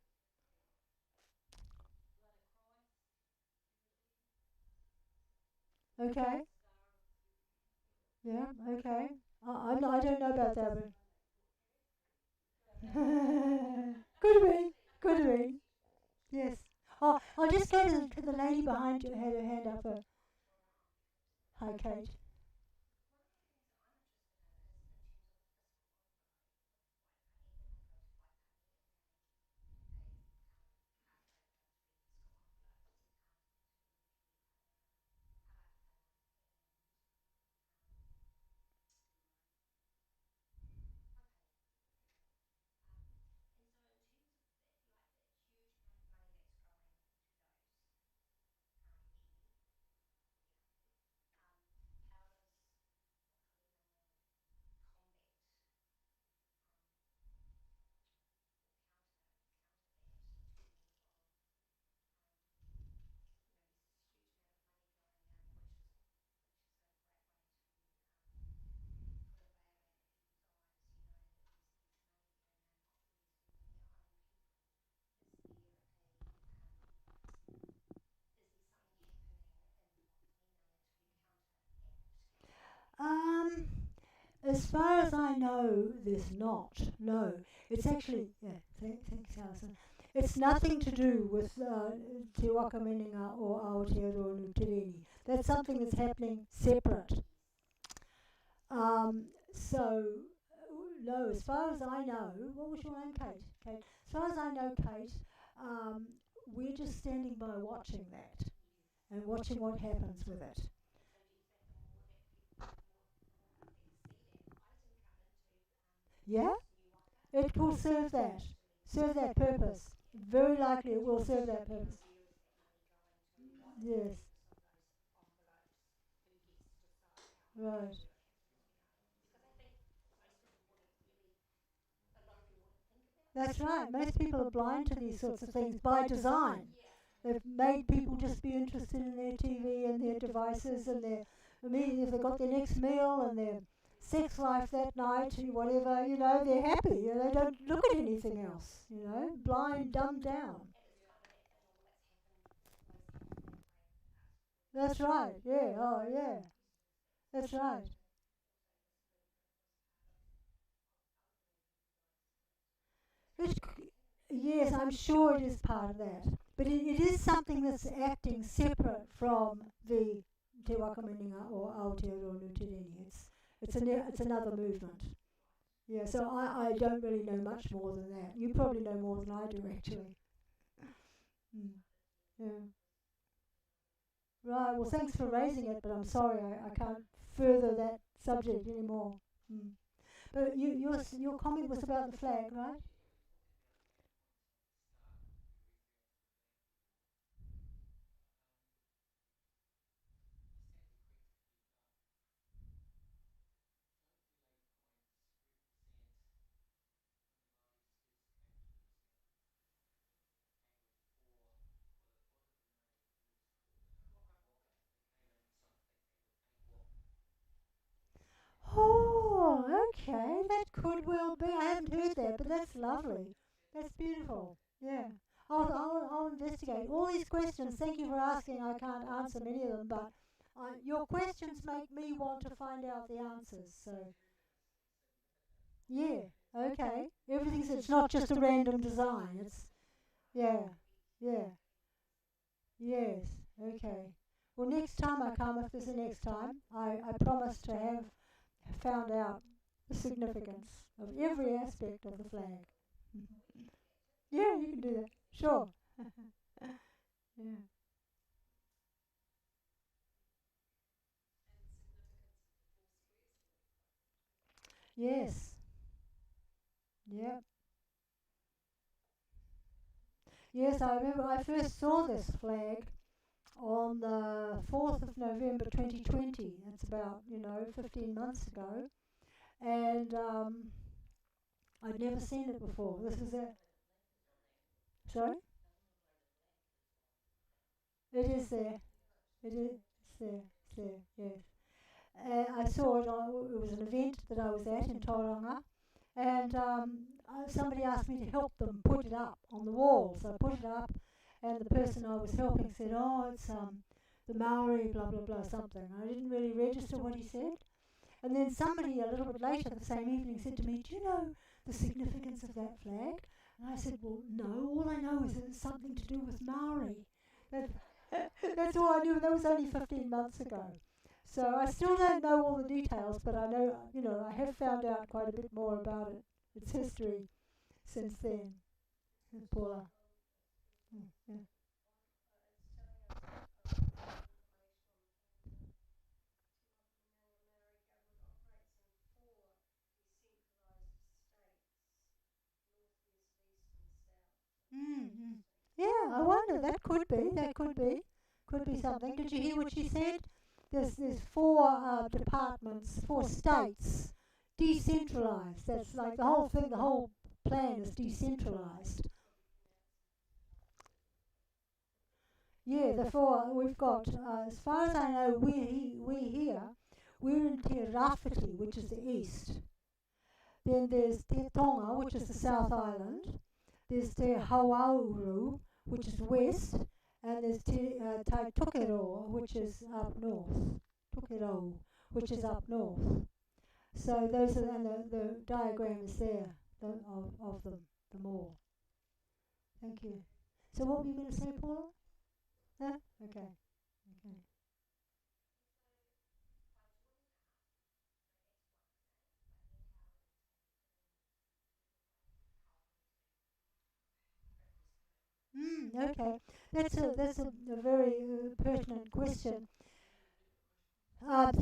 okay. Yeah. Okay. I don't know about that, but could have been. Could have been. Yes. Oh, I'll just go to the lady behind you. Had her hand up. Hi, Kate. Um, as far as I know, there's not. No, it's actually yeah. Thanks, Alison. It's nothing to do with Te Waka Meninga or Aotearoa Nutireni. That's something that's happening separate. So no, as far as I know, what was your name, Kate? Kate. As far as I know, Kate, um, we're just standing by watching that and watching what happens with it. Yeah, it will serve that purpose. Very likely, it will serve that purpose. Yes, right. That's right. Most people are blind to these sorts of things by design. They've made people just be interested in their TV and their devices and their if they've got their next meal and their sex life that night, whatever, they're happy. They don't look at anything else, blind, dumbed down. That's right, yeah, oh yeah, that's right. It, yes, I'm sure it is part of that. But it is something that's acting separate from the Te Waka Meninga or Aotearoa Nutireni. It's another movement. Yeah, so I don't really know much more than that. You probably know more than I do, actually. Mm. Yeah. Right, well, thanks for raising it, but I'm sorry I can't further that subject anymore. Mm. But your comment was about the flag, right? Oh, okay, that could well be. I haven't heard that, but that's lovely. That's beautiful. Yeah. I'll investigate all these questions. Thank you for asking. I can't answer many of them, but your questions make me want to find out the answers. So, yeah, okay. It's not just a random design. It's, yeah, yeah, yes, okay. Well, next time I come, if there's a next time, I promise to have found out the significance of every aspect of the flag. Yeah, you can do that. Sure. Yeah. Yes. Yep. Yes, I remember I first saw this flag on the 4th of November 2020. That's about, 15 months ago. And I'd never seen it before. This is it. Sorry? It is there. It is there. It's there, yes. I saw it on, it was an event that I was at in Tauranga, and somebody asked me to help them put it up on the wall. So I put it up, and the person I was helping said, "Oh, it's the Maori, blah blah blah something." I didn't really register what he said, and then somebody a little bit later the same evening said to me, "Do you know the significance of that flag?" And I said, "Well, no. All I know is it's something to do with Maori." That, that's all I knew. That was only 15 months ago. So I still don't know all the details, but I know, I have found out quite a bit more about it, its history since then. Paula. Mm, yeah. Mm-hmm. Yeah, I wonder. That could be. That could be something. Did you hear what she said? There's four departments, four states, decentralized. That's like the whole thing. The whole plan is decentralized. Yeah, the four we've got. As far as I know, we here, we're in Te Rawhiti, which is the east. Then there's Te Tonga, which is the South Island. There's Te Hauauru, which is west, and there's Tai Tokeroa, which is up north. Tokerau, which is up north. So those are, and the diagram is there of them, the more. Thank you. So what were you going to say, Paula? Huh? Okay. Okay. Okay, that's a very pertinent question.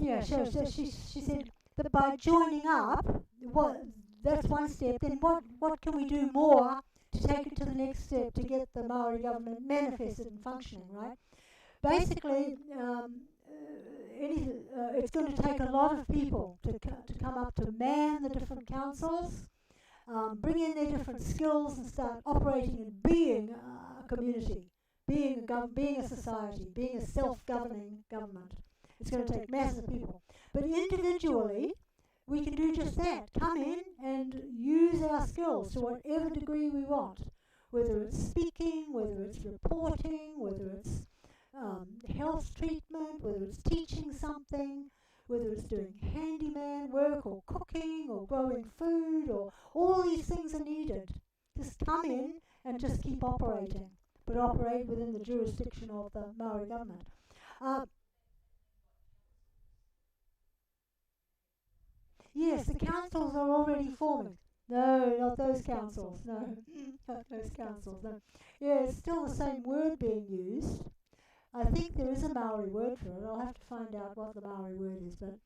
Yeah, so she said that by joining up, what that's one step. Then what can we do more to take it to the next step to get the Maori government manifested and functioning? Right. Basically, it's going to take a lot of people to come up to man the different councils, bring in their different skills and start operating and being a community, being a society, being a self-governing government. It's going to take massive people. But individually, we can do just that. Come in and use our skills to whatever degree we want, whether it's speaking, whether it's reporting, whether it's health treatment, whether it's teaching something, whether it's doing handyman work or cooking or growing food, or all these things are needed. Just come in and just keep operating, but operate within the jurisdiction of the Maori government. Uh, Yes, the councils are already forming. No, not those councils. No, not those councils. No. Yeah, it's still the same word being used. I think there is a Maori word for it. I'll have to find out what the Maori word is. But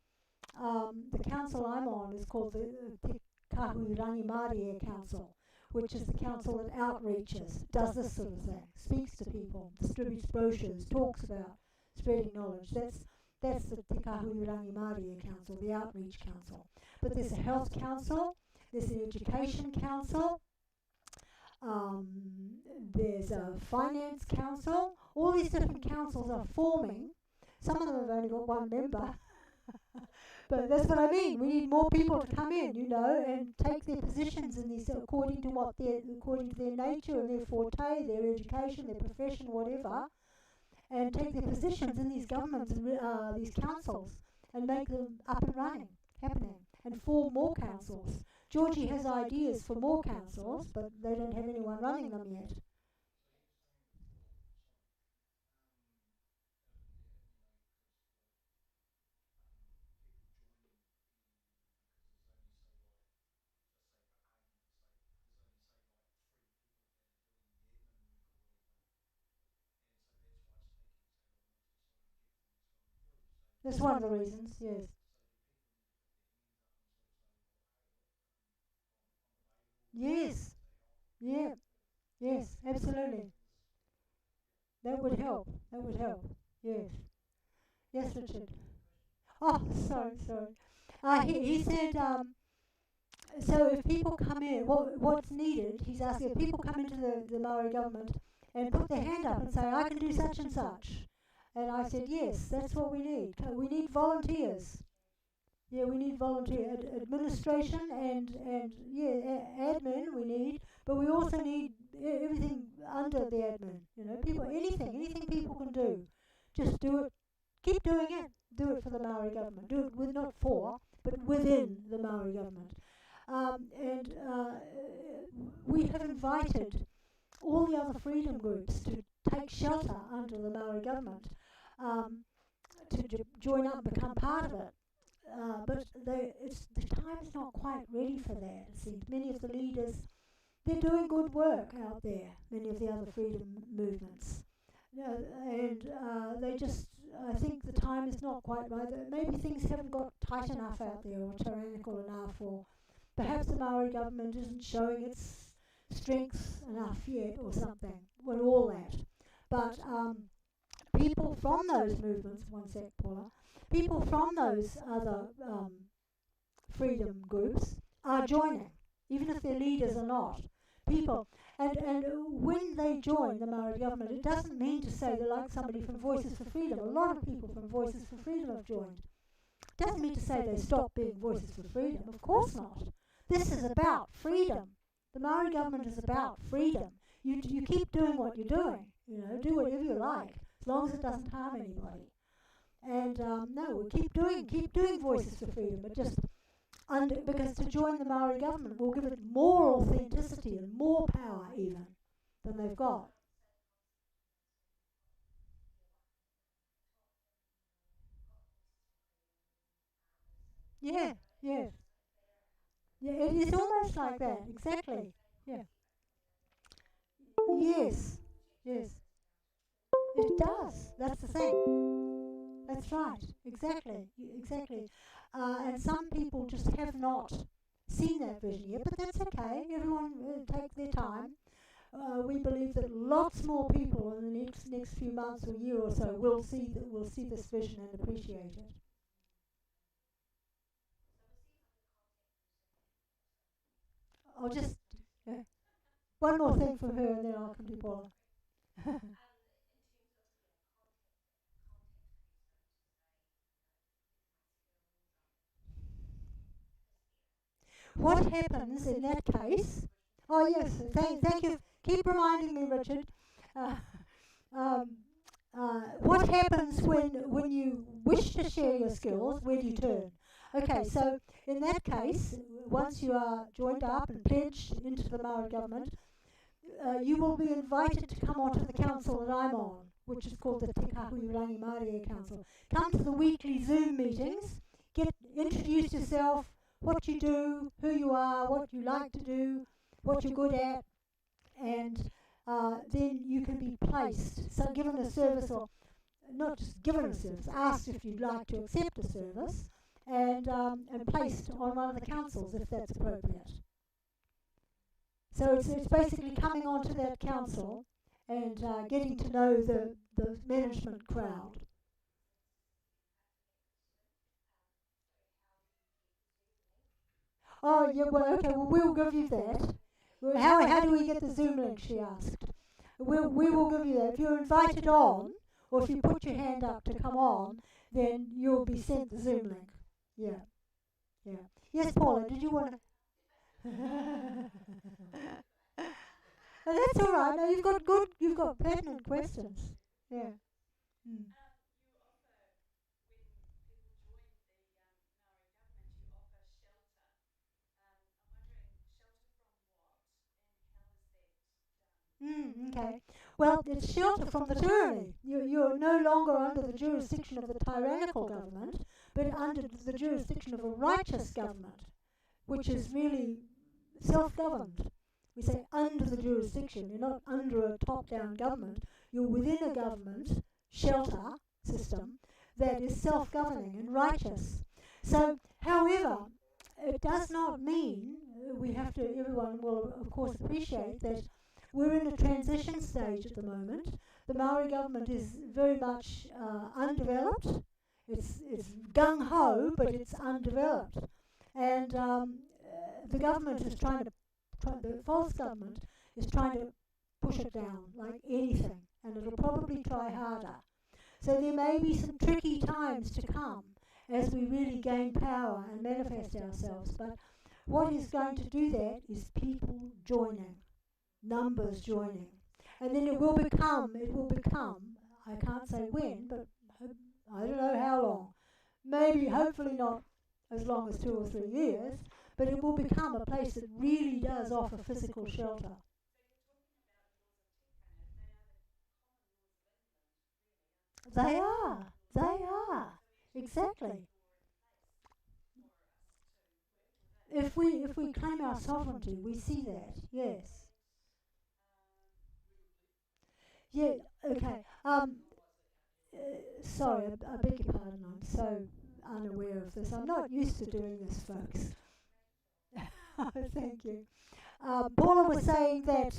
the council I'm on is called the Te Kahurangi Māori Council, which is the council that outreaches, does this sort of thing, speaks to people, distributes brochures, talks about spreading knowledge. That's the Te Kahurangi Māori Council, the outreach council. But there's a health council, there's an education council, there's a finance council. All these different councils are forming. Some of them have only got one member. But that's what I mean. We need more people to come in, and take their positions in these according to their nature and their forte, their education, their profession, whatever, and take their positions in these governments and these councils and make them up and running, happening, and form more councils. Georgie has ideas for more councils, but they don't have anyone running them yet. That's one of the reasons, yes. Yes, yeah, yes, absolutely. That would help. That would help. Yes. Yes, Richard. Oh, sorry. He said, so if people come in, what's needed, he's asking, if people come into the Maori government and put their hand up and say, I can do such and such. And I said, yes, that's what we need. We need volunteers. Yeah, we need volunteer administration and admin we need, but we also need everything under the admin. People, anything people can do, just do it. Keep doing it. Do it for the Maori government. Do it not for, but within the Maori government. And we have invited all the other freedom groups to take shelter under the Maori government, to join up and become part of it. But the time is not quite ready for that, it seems. Many of the leaders, they're doing good work out there, many of the other freedom movements. And they just, I think the time is not quite right. Maybe things haven't got tight enough out there or tyrannical enough, or perhaps the Maori government isn't showing its strength enough yet or something. Well, all that. But people from those movements, one sec, Paula, people from those other freedom groups are joining, even if their leaders are not. People, and when they join the Maori government, it doesn't mean to say they're like somebody from Voices for Freedom. A lot of people from Voices for Freedom have joined. It doesn't mean to say they stop being Voices for Freedom. Of course not. This is about freedom. The Maori government is about freedom. You keep doing what you're doing. Do whatever you like, as long as it doesn't harm anybody. And no, we'll keep doing Voices for Freedom, but just because to join the Maori government will give it more authenticity and more power even than they've got. Yeah, yeah. Yeah, it's almost like that, exactly. Yeah. Yes, yes. It does. That's the thing. That's right. Exactly. Exactly. And some people just have not seen that vision yet, but that's okay. Everyone will take their time. We believe that lots more people in the next few months or year or so will see this vision and appreciate it. I'll just one more thing from her, and then I'll come to Paula. What happens in that case? Oh yes, thank you. Keep reminding me, Richard. Uh, um, what happens when you wish to share your skills? Where do you turn? Okay, so in that case, once you are joined up and pledged into the Maori government, you will be invited to come onto the council that I'm on, which is called the Te Kahurangi Māori Council. Come to the weekly Zoom meetings, introduce yourself, what you do, who you are, what you like to do, what you're good at, and then you can be placed, so given a service, or not just given a service, asked if you'd like to accept a service, and placed on one of the councils if that's appropriate. So it's basically coming onto that council and getting to know the management crowd. Oh, yeah, well, okay, well, we'll give you that. Well, how do we get the Zoom link, she asked. We will give you that. If you're invited on, or if you put your hand up to come on, then you'll be sent the Zoom link. Yeah, yeah. Yes, Paula, did you want to? Oh, that's all right. No, you've got pertinent questions. Yeah. Mm. Okay. Well, it's shelter from the tyranny. You're no longer under the jurisdiction of the tyrannical government, but under the jurisdiction of a righteous government, which is really self-governed. We say under the jurisdiction. You're not under a top-down government. You're within a government shelter system that is self-governing and righteous. So, however, it does not mean we have to. Everyone will, of course, appreciate that we're in a transition stage at the moment. The Maori government is very much undeveloped. It's gung ho, but it's undeveloped, and the government is the false government is trying to push it down like anything, and it'll probably try harder. So there may be some tricky times to come as we really gain power and manifest ourselves. But what is going to do that is people joining, numbers joining. And then it will become, I can't say when, but I don't know how long. Maybe, hopefully not as long as 2 or 3 years, but it will become a place that really does offer physical shelter. They are, exactly. If we claim our sovereignty, we see that, yes. Yeah, okay. Sorry, I beg your pardon, I'm so unaware of this. I'm not used to doing this, folks. Thank you. Paula was saying that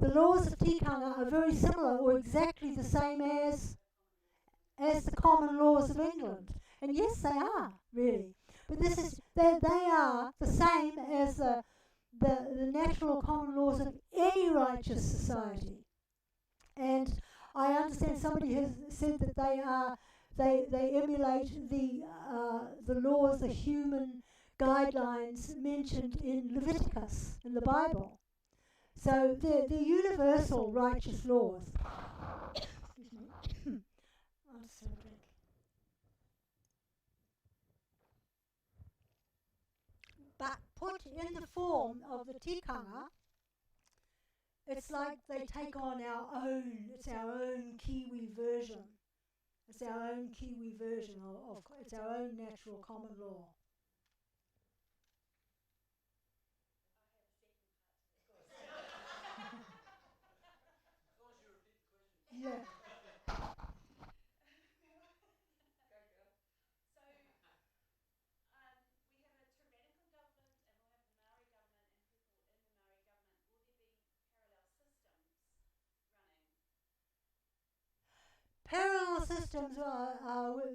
the laws of tikanga are very similar or exactly the same as the common laws of England. And yes, they are, really. But they are the same as the natural common laws of any righteous society. And I understand somebody has said that they emulate the laws, the human guidelines mentioned in Leviticus in the Bible. So they're universal righteous laws. Excuse me. I'll just have a drink. But put in the form of the tikanga, it's like they take on it's our own Kiwi version. It's our own Kiwi version it's our own natural common law. Yeah. Parallel systems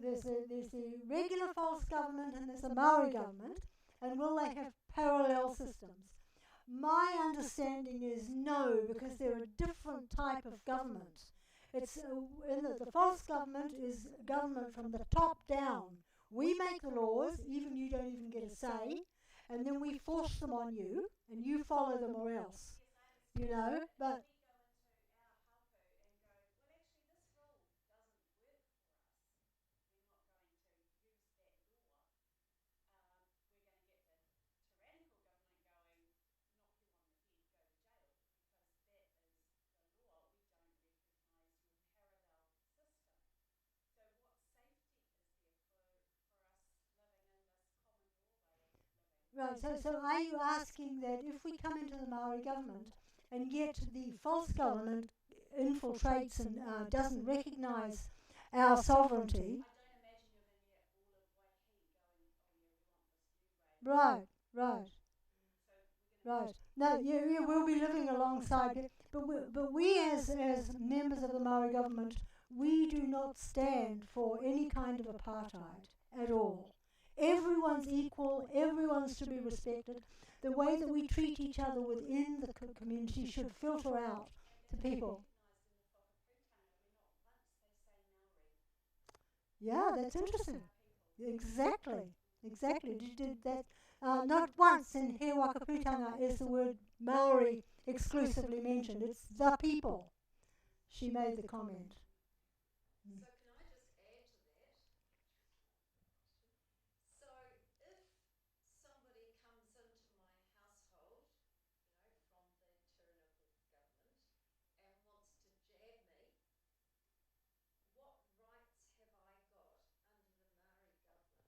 there's the regular false government and there's a Maori government, and will they have parallel systems? My understanding is no, because they're a different type of government. It's the false government is government from the top down. We make the laws, even you don't even get a say, and then we force them on you, and you follow them or else. But Right, so are you asking that if we come into the Maori government and yet the false government infiltrates and doesn't recognise our sovereignty? I don't imagine you're going to get all of Waihee going, oh yeah, we want this new way. Right, right. So we're going to Right. No, you will be living alongside it. But we as members of the Maori government, we do not stand for any kind of apartheid at all. Everyone's equal, everyone's to be respected. The way that we treat each other within the community should filter out to people. recognised in the whakaputanga, we're not once they say Maori. Yeah, that's interesting. People. Exactly. Exactly. Did that. Not once in He Wakaputanga is the word Maori exclusively mentioned. It's the people. She made the comment. So can I just add to that? So if somebody comes into my household, from the tyrannical government and wants to jab me, what rights have I got under the Maori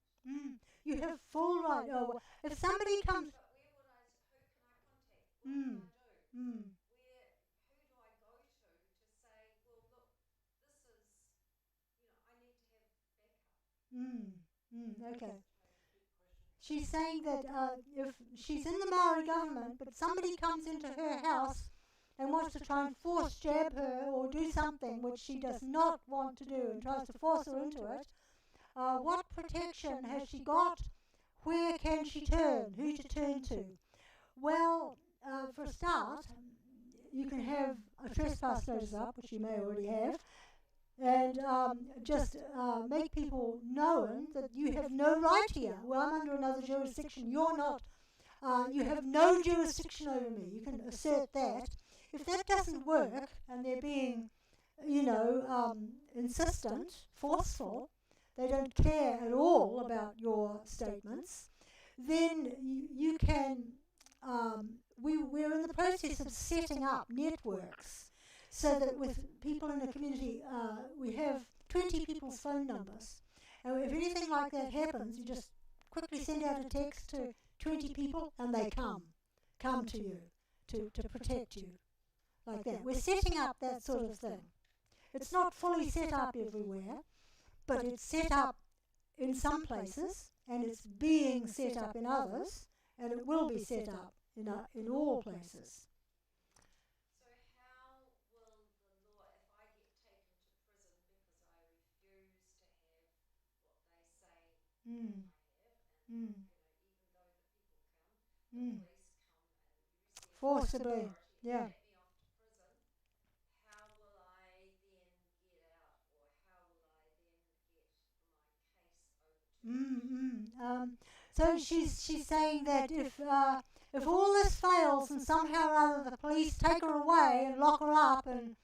government? You have full right. Oh, if somebody comes. But where would I? Who can I contact? What can I do? Who do I go to say, well, look, this is, I need to have backup. Okay. She's saying that if she's in the Maori government, but somebody comes into her house and wants to try and force jab her or do something which she does not want to do and tries to force her into it, what protection has she got? Where can she turn? Who to turn to? Well, for a start, you can have a trespass notice up, which you may already have, and just make people known that you have no right here. Well, I'm under another jurisdiction. You're not. You have no jurisdiction over me. You can assert that. If that doesn't work, and they're being, insistent, forceful, they don't care at all about your statements, then you can. We're in the process of setting up networks so that with people in the community, we have 20 people's phone numbers. And if anything like that happens, you just quickly send out a text to 20 people and they come to you to protect you like that. We're setting up that sort of thing. It's not fully set up everywhere, but it's set up in some places and it's being set up in others, and it will be set up in all places. So how will the law, if I get taken to prison because I refuse to have what they say I have, and even though the people come, the police come and you receive Forcibly, yeah. get me off to prison, how will I then get out, or how will I then get my case overturned? So she's saying that if all this fails and somehow or other the police take her away and lock her up and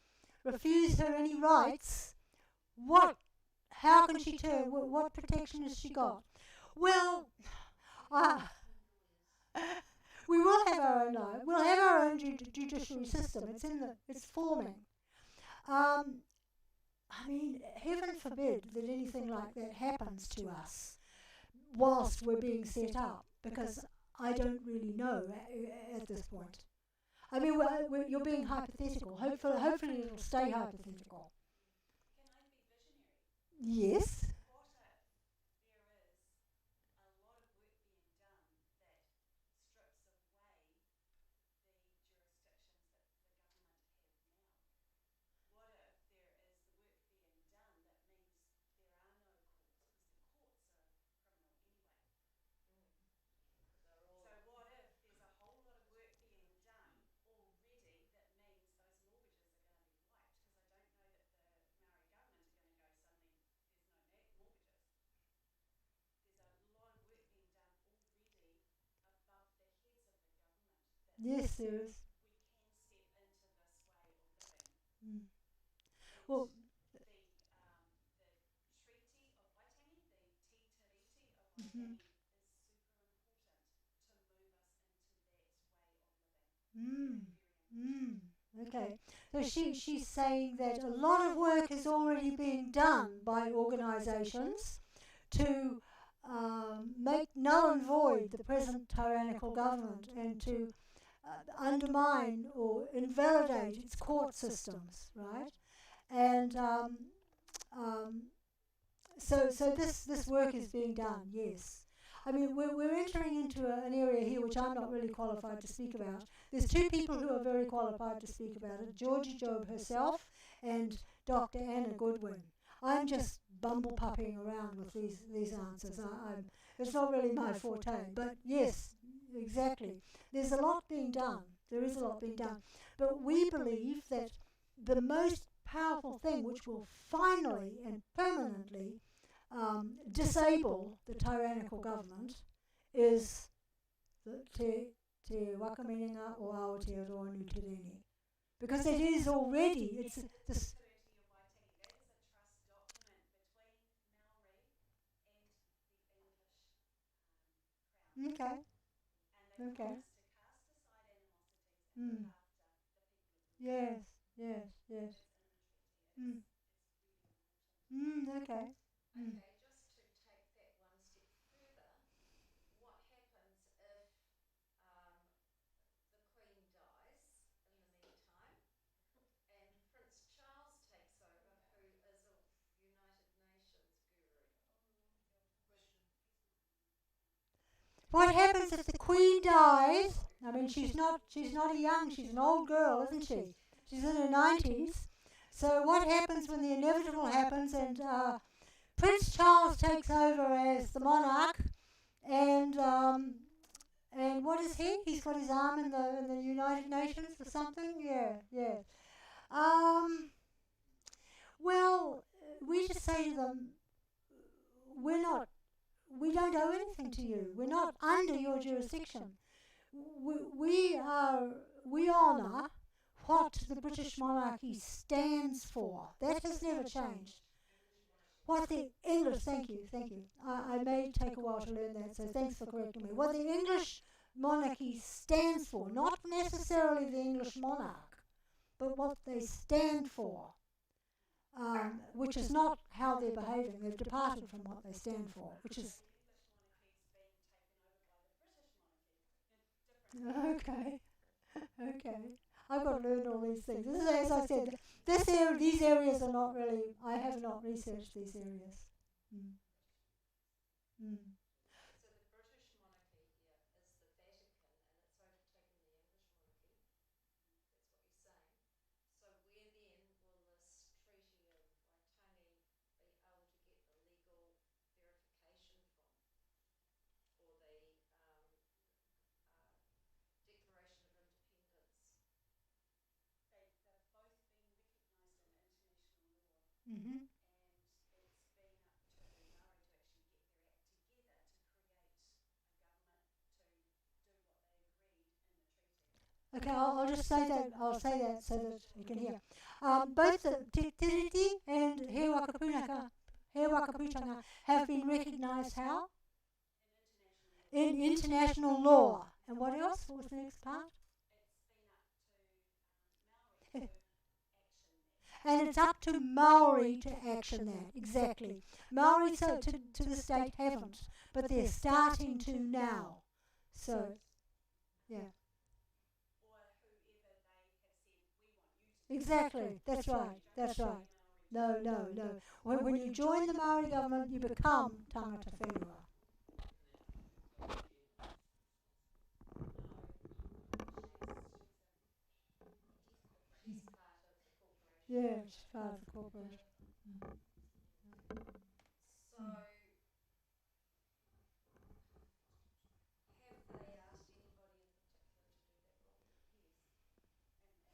refuse her any rights, how can she turn? What protection has she got? Well, we will have our own life. We'll have our own judiciary system. It's forming. I mean, heaven forbid that anything like that happens to us whilst we're being set up, because I don't really know at this point. I mean, you're being hypothetical. Hopefully it'll stay hypothetical. Can I be visionary? Yes. What if there is a lot of work being done that strips away the jurisdictions that the government have now? What if there is the work being done that means there are no courts, because the courts are criminal anyway? So what if there's a whole lot of work being done already that means those mortgages are going to be wiped? Because I don't know that the Maori government are going to go suddenly, there's no mortgages. There's a lot of work being done already above the heads of the government. Yes, there is. We can step into this way of living. Well, The Treaty of Waitangi, the Te Tiriti of Waitangi, is super important to move us into that way of living. Very, very important. Okay. So she's saying that a lot of work is already being done by organisations to make null and void the present tyrannical government and to undermine or invalidate its court systems, right? And so this work is being done, yes. I mean, we're entering into an area here which I'm not really qualified to speak about. There's two people who are very qualified to speak about it, Georgie Job herself and Dr. Anna Goodwin. I'm just bumble-pupping around with these answers. It's not really my forte, but yes, exactly. There's a lot being done. There is a lot being done. But we believe that the most powerful thing which will finally and permanently disable the tyrannical government is the te wakaminenga o Aotearoa New Tereni. Because it is already, it's this. Okay. Okay. Mm. Yes. Yes. Yes. Mm. Okay. Mm. Okay, just to take that one step further, what happens if the Queen dies in the meantime and Prince Charles takes over, who is a United Nations guru? What happens if the Queen dies? I mean, she's not a young, she's an old girl, isn't she? She's in her 90s. So what happens when the inevitable happens and Prince Charles takes over as the monarch, and what is he? He's got his arm in the United Nations or something. Yeah, yeah. Um, well, we just say to them, we're not. We don't owe anything to you. We're not under your jurisdiction. We are. We honour what the British monarchy stands for. That has never changed. What the English, thank you. I may take a while to learn that, so thanks for correcting me. What the English monarchy stands for, not necessarily the English monarch, but what they stand for, which is not how they're behaving. They've departed from what they stand for, which is. Okay, okay. I've got to learn all these things. This is, as I said, these areas are not really, I have not researched these areas. Mm. Mm. So the British monarchy here is the Vatican and it's overtaken the English monarchy. That's what you're saying. So where then will this Treaty of Waitangi be able to get the legal verification from? Or the Declaration of Independence? They've both been recognised in international law, Mm-hmm. and it's been up to Maori to actually get their act together to create a government to do what they agreed in the treaty. Okay, I'll just say that. I'll say that so that you can hear. Both the Te Tiriti and He Wakaputanga have been recognised how? In international law. And what else? What was the next part? And it's up to Maori to action that, exactly. Maori so to the state haven't, but they're starting to now. So, yeah. Exactly, that's right, that's right. No. When you join the Maori government, you become tangata whenua. She's part of the corporation. Yeah, she's part of the corporation.